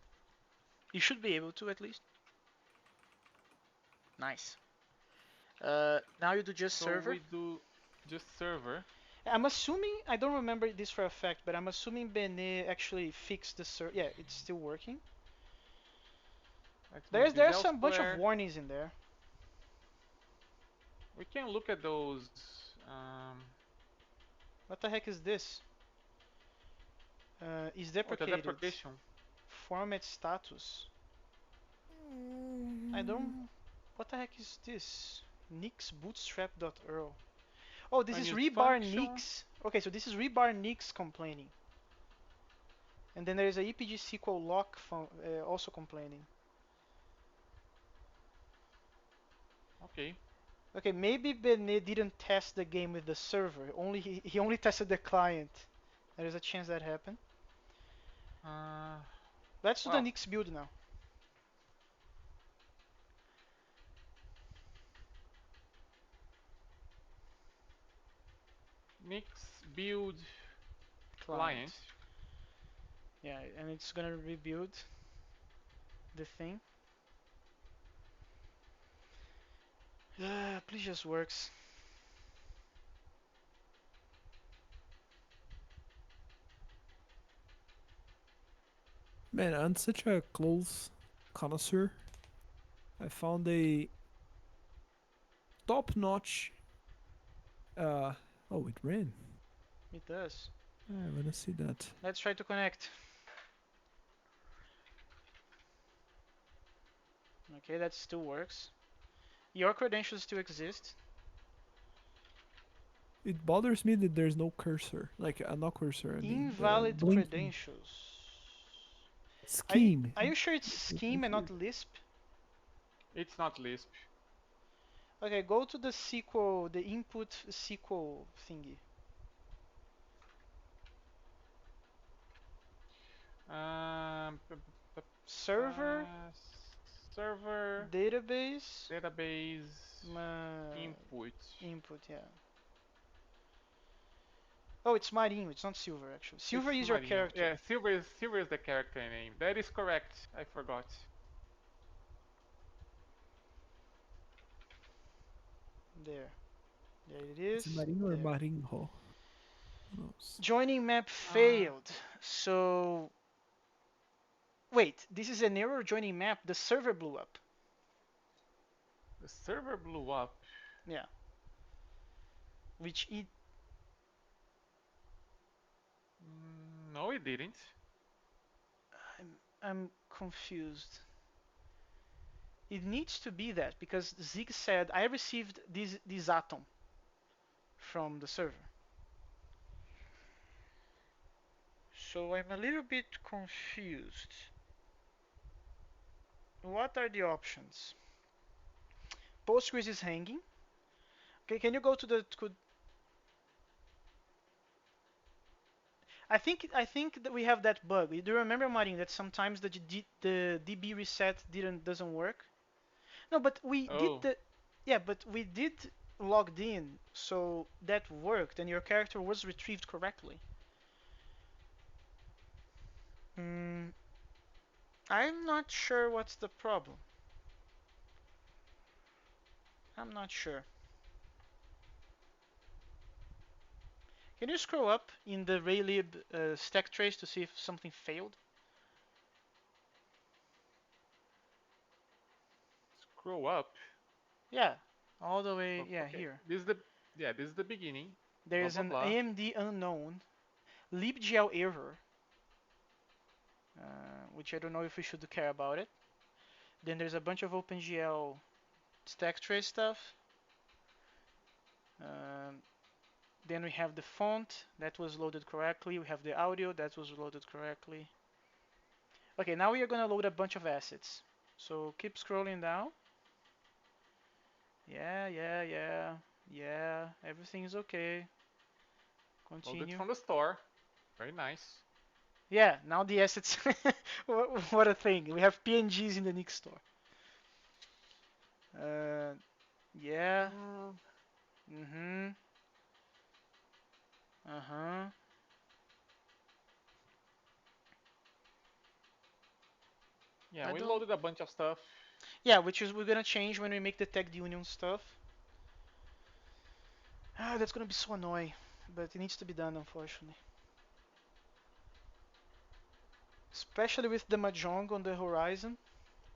You should be able to at least. Nice. Now you do just So server. we do just server. I'm assuming, I don't remember this for a fact, but I'm assuming Bene actually fixed the server. Yeah, it's still working. Let's move this There's some bunch of elsewhere. warnings in there. We can look at those. What the heck is this? Is Oh, the deprecated. deprecation. Format status. I don't. What the heck is this? Nix bootstrap.url. Oh, this is Unused rebar function. Nix. Okay, so this is rebar Nix complaining. And then there is a EPG SQL lock also complaining. Okay. Okay, maybe Bene didn't test the game with the server. He only tested the client. There is a chance that happened. Uh, Let's do the well, Nix build now. Nix build client. Yeah, and it's gonna rebuild the thing. Please just works. Man, I'm such a close connoisseur. I found a top-notch. Oh, it ran. It does. I wanna see that. Let's try to connect. Okay, that still works. Your credentials still exist. It bothers me that there's no cursor. Like, not cursor, I mean, the Invalid blinking credentials. scheme. Are you sure it's Scheme and not Lisp? It's not Lisp. Okay, go to the SQL, the input SQL thingy. P- p- Server, server database, database uh, input. input, yeah. Oh, it's Marinho, it's not Silver actually. Silver It's is your Marinho. character. Yeah, Silver is the character name. That is correct. I forgot. There. There it Is it is. Marinho or There. Marinho? Who knows? Joining map Uh, failed. So wait, this is an error joining map. The server blew up. the server blew up. Yeah. Which it No, it didn't. I'm confused. It needs to be that because Zig said I received this atom from the server. So I'm a little bit confused. What are the options? Postgres is hanging. Okay, can you go to the could I think that we have that bug. Do you remember, Marin, that sometimes the DB reset doesn't work? No, but we did Oh, the yeah, but we did logged in, so that worked, and your character was retrieved correctly. Hmm, I'm not sure what's the problem. I'm not sure. Can you scroll up in the raylib stack trace to see if something failed? scroll up. Yeah, all the way. Yeah, Okay, here. this is the beginning. Blah There's blah an blah. AMD unknown libgl error, which I don't know if we should care about it. Then there's a bunch of OpenGL stack trace stuff. Um, then we have the font that was loaded correctly. We have the audio that was loaded correctly. Okay, now we are gonna load a bunch of assets. So keep scrolling down. Yeah, yeah, yeah, yeah. Everything is okay. Loaded Continue. from the store. Very nice. Yeah, now the assets. What a thing. We have PNGs in the Nix store. Uh, yeah. Mm, Mm-hmm. Uh-huh. Yeah, I we don't. loaded a bunch of stuff. Yeah, which is we're gonna change when we make the tag union stuff. Ah, that's gonna be so annoying, but it needs to be done, unfortunately. Especially with the Mahjong on the horizon.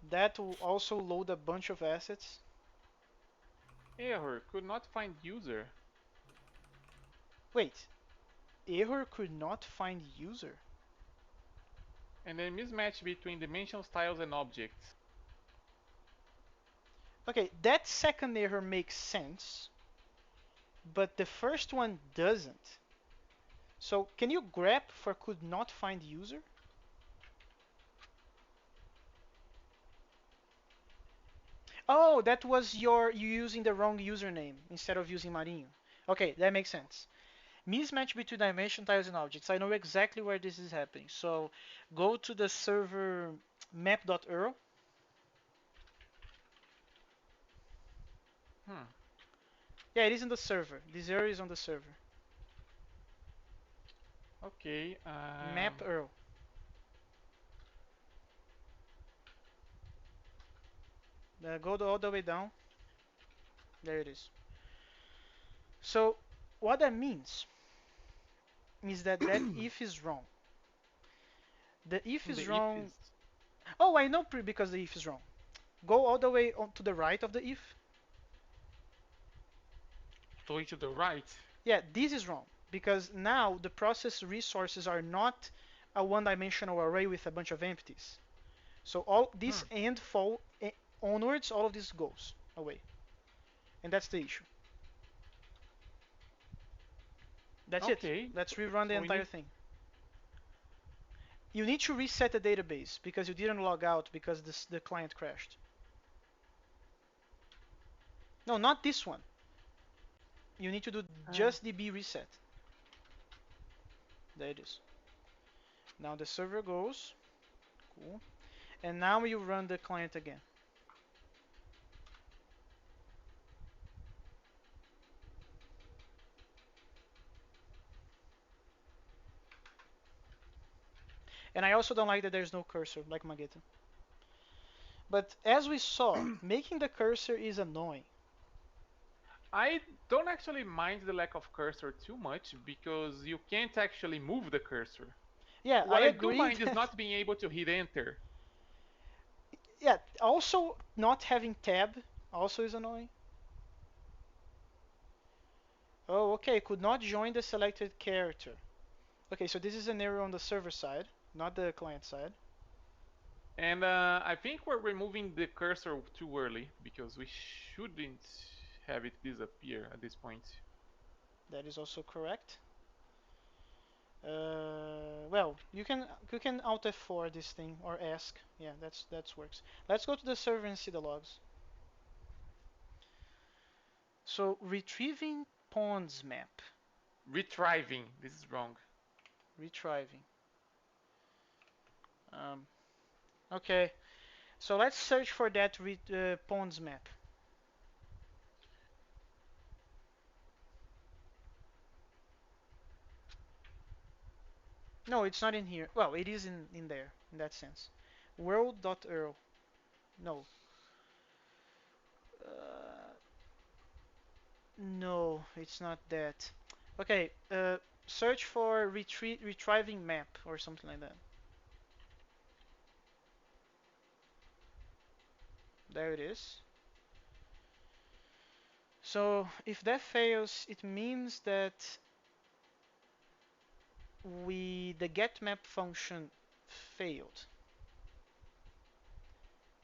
That will also load a bunch of assets. Error, could not find user. Wait, error could not find user. And then mismatch between dimension styles and objects. Okay, that second error makes sense, but the first one doesn't. So can you grep for could not find user? Oh, that was you using the wrong username instead of using Marinho. Okay, that makes sense. Mismatch between dimension tiles and objects. I know exactly where this is happening. So go to the server map.url. Hmm. Yeah, it is in the server. This error is on the server. Okay. Map.url. Go all the way down. There it is. So what that means is that if is wrong. The if The is if wrong. is Oh, I know because the if is wrong. Go all the way on to the right of the if. going to the right. Yeah, this is wrong because now the process resources are not a one-dimensional array with a bunch of empties. So all this Hmm. and fall onwards, all of this goes away, and that's the issue. That's it. Okay. Let's rerun the So we entire need. thing. You need to reset the database because you didn't log out because the client crashed. No, not this one. You need to do Uh, just db reset. There it is. Now the server goes. Cool. And now you run the client again. And I also don't like that there's no cursor like Magetta. But as we saw, making the cursor is annoying. I don't actually mind the lack of cursor too much because you can't actually move the cursor. Yeah, I What I do agree mind is that. not being able to hit enter. Yeah, also not having tab also is annoying. Oh, okay, could not join the selected character. Okay, so this is an error on the server side, not the client side. And I think we're removing the cursor too early because we shouldn't have it disappear at this point. That is also correct. Well, you can Alt F4 this thing or ask. Yeah, that works. Let's go to the server and see the logs. So retrieving pawns map, Retrieving. This is wrong. retrieving. Um, okay, so let's search for that pawns map. No, it's not in here. Well, it is in there in that sense. World.url. No. Uh, no, it's not that. Okay, search for retrieving map or something like that. There it is. So if that fails, it means that the getMap function failed.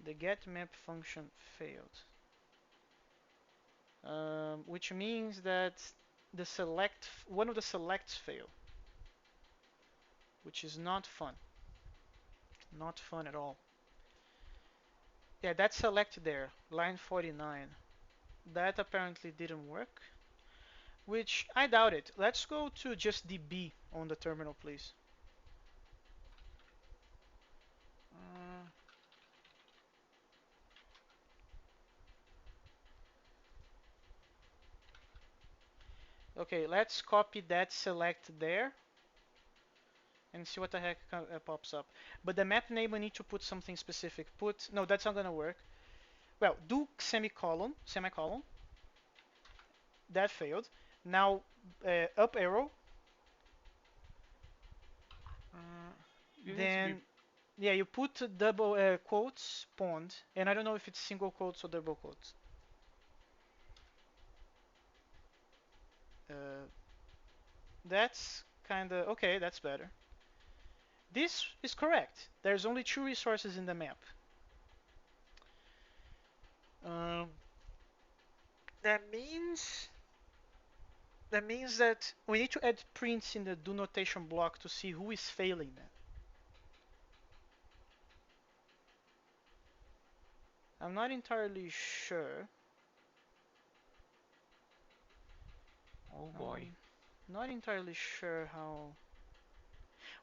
The getMap function failed, which means that one of the selects fail, which is not fun. Not fun at all. Yeah, that select there, line 49. That apparently didn't work, which I doubt it. Let's go to just db on the terminal, please. Mm, Okay, let's copy that select there and see what the heck pops up. But the map name we need to put something specific. Put no, that's not gonna work. Well, do semicolon, semicolon. That failed. Now up arrow. Uh, This needs to be. then yeah, you put double quotes pond, and I don't know if it's single quotes or double quotes. Uh, that's kind of okay. That's better. This is correct. There's only 2 resources in the map. Um, that means that we need to add prints in the do notation block to see who is failing that. I'm not entirely sure. Oh boy. Not entirely sure how.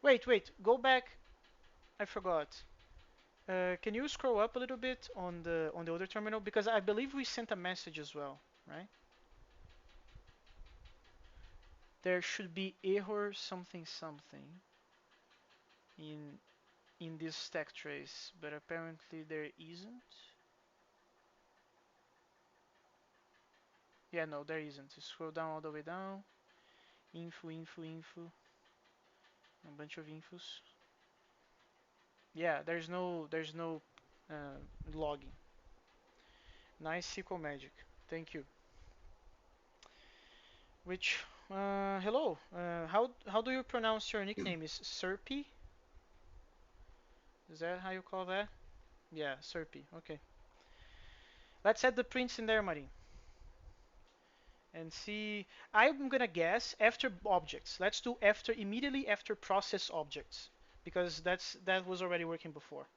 Wait, go back. I forgot. Can you scroll up a little bit on the other terminal because I believe we sent a message as well, right? There should be error something something in this stack trace, but apparently there isn't. Yeah, no, there isn't. You scroll down all the way down. Info. A bunch of infos. Yeah, there's no logging. Nice SQL magic. Thank you. Which hello. How do you pronounce your nickname? Is Serpy? Is that how you call that? Yeah, Serpy. Okay. Let's add the prints in there, Marin, and see. I'm gonna guess after objects. Let's do after immediately after process objects because that was already working before.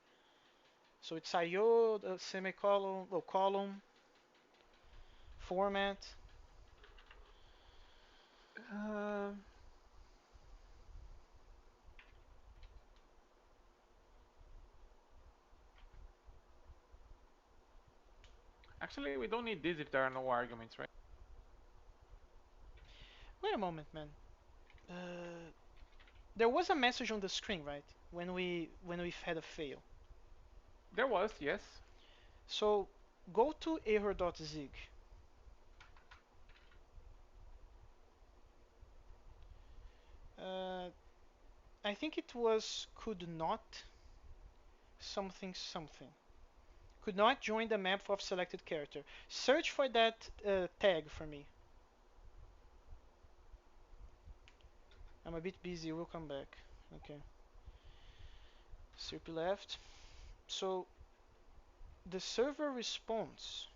So it's IO, semicolon, oh, column, format. Uh, Actually, we don't need this if there are no arguments, right? Wait a moment, man. There was a message on the screen, right? When we had a fail. There was, yes. So go to error.zig. Uh, I think it was could not something something. Could not join the map of selected character. Search for that tag for me. I'm a bit busy. We'll come back. Okay. Sirp left. So the server response.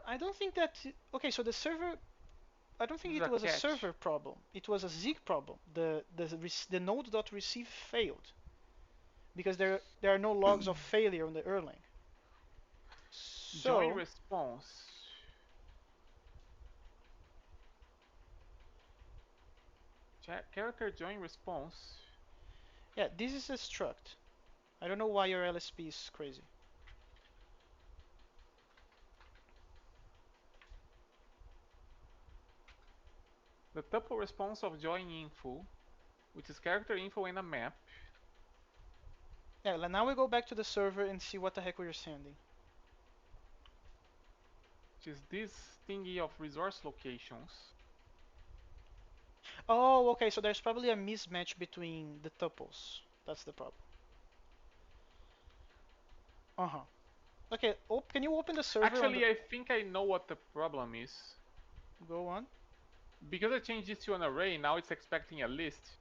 I don't think that. Okay, so the server. I don't think This is it a was a catch. server problem. It was a Zig problem. The node.receive failed because there are no logs of failure on the Erlang. Join So response. Character join response. yeah, this is a struct. I don't know why your LSP is crazy. The tuple response of join info, which is character info in a map, Yeah, now we go back to the server and see what the heck we are sending. which is this thingy of resource locations. Oh, okay, so there's probably a mismatch between the tuples. That's the problem. Uh-huh. Okay, can you open the server on the... Actually, I think I know what the problem is. Go on. Because I changed this to an array, now it's expecting a list.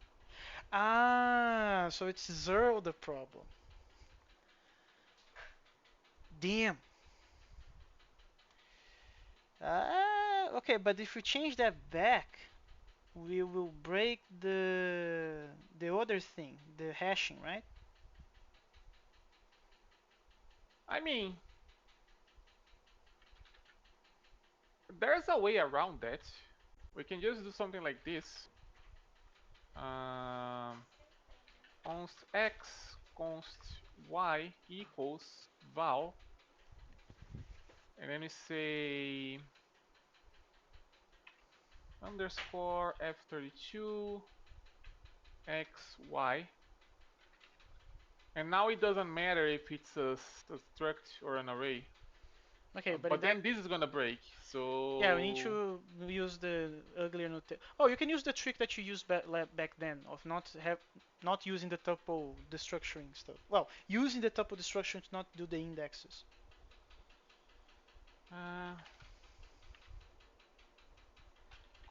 Ah, so it's zero the problem. Damn. Ah, okay, but if we change that back, we will break the other thing, the hashing, right? I mean, there's a way around that. We can just do something like this. Const x const y equals val And then we say underscore f32 xy. And now it doesn't matter if it's a struct or an array. Okay, but in But that, then this is gonna break. yeah, we need So to use the uglier notation. Oh, you can use the trick that you used back then of not using the tuple destructuring stuff. Well, using the tuple destruction to not do the indexes. uh,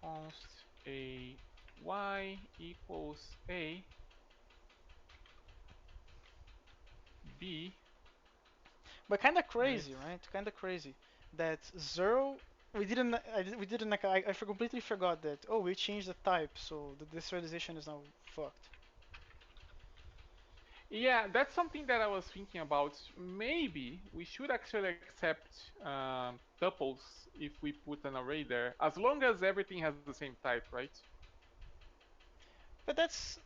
const a y equals a b. But kind of And crazy, it's right? Kind of crazy that zero. We didn't. Completely forgot that. Oh, we changed the type, so the deserialization is now fucked. yeah, that's something that I was thinking about. Maybe we should actually accept tuples if we put an array there, as long as everything has the same type, right? But that's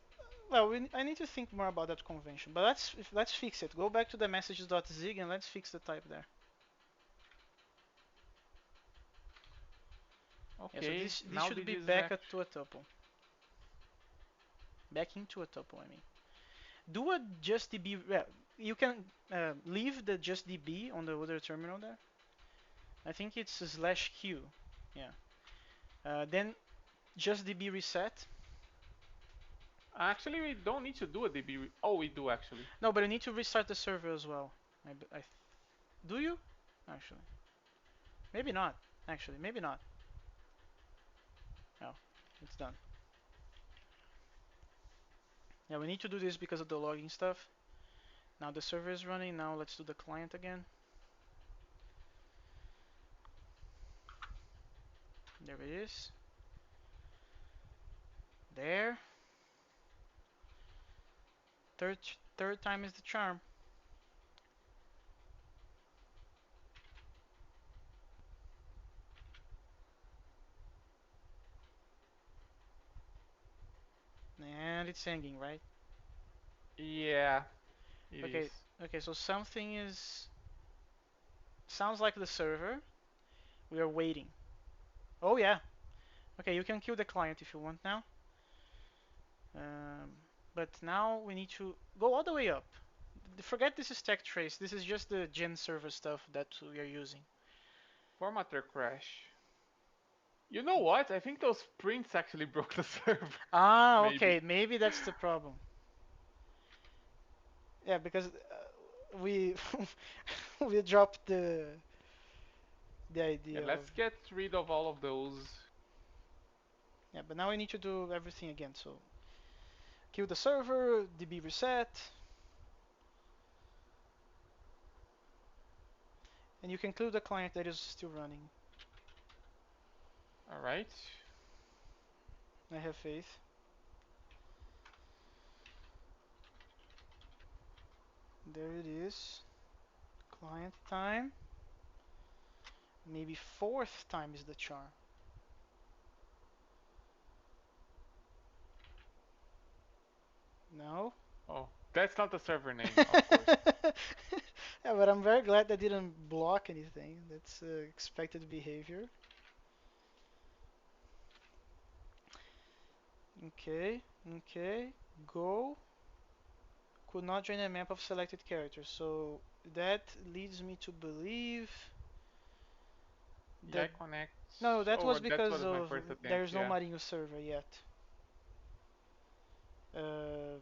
well. I need to think more about that convention. But let's fix it. Go back to the messages.zig and let's fix the type there. Yeah. So Okay, this now should this be is back act. to a tuple. Back into a tuple. I mean, do a just db. Well, you can leave the just db on the other terminal there. I think it's slash q. Yeah. Then just db reset. Actually, we don't need to do a DB. Oh, we do actually. No, but you need to restart the server as well. Do you? Actually, maybe not. Actually, maybe not. No, it's done. Yeah, we need to do this because of the logging stuff. Now the server is running. Now let's do the client again. There it is. There. Third third time is the charm. And it's hanging, right? Yeah, it is. Okay. Okay. So something is sounds like the server. We are waiting. Oh yeah. Okay, you can kill the client if you want now. Um, but now we need to go all the way up. Forget this is stack trace. This is just the gen server stuff that we are using. Formatter crash. You know what? I think those prints actually broke the server. Ah, Maybe. okay. Maybe that's the problem. Yeah, because we we dropped the Yeah, idea of let's get rid of all of those. yeah. But now we need to do everything again. So kill the server, db reset, and you can kill the client that is still running. All right. I have faith. There it is. Client time. Maybe fourth time is the charm. No? Oh, that's not the server name, of course. Yeah, but I'm very glad that didn't block anything. That's expected behavior. Okay, okay. Go. Could not join a map of selected characters. So that leads me to believe Yeah, that connect. no, that Oh, was that because was my of first attempt. there's no Yeah. Marinho server yet. Uh,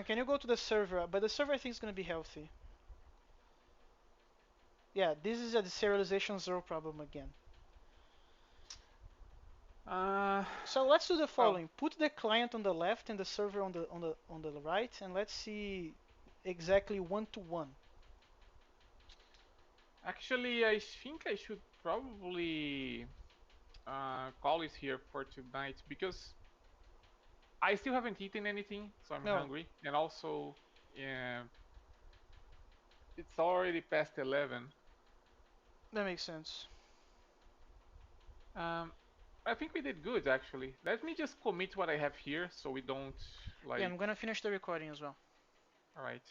can you go to the server? But the server I think is gonna be healthy. Yeah, this is a deserialization zero problem again. Uh, So let's do the well, following. Put the client on the left and the server on the right, and let's see exactly one to one. actually, I think I should probably call it here for tonight because I still haven't eaten anything, so I'm No, hungry, and also, yeah, it's already past 11. that makes sense. Um, I think we did good actually. Let me just commit what I have here so we don't Yeah, like. I'm gonna finish the recording as well. All right.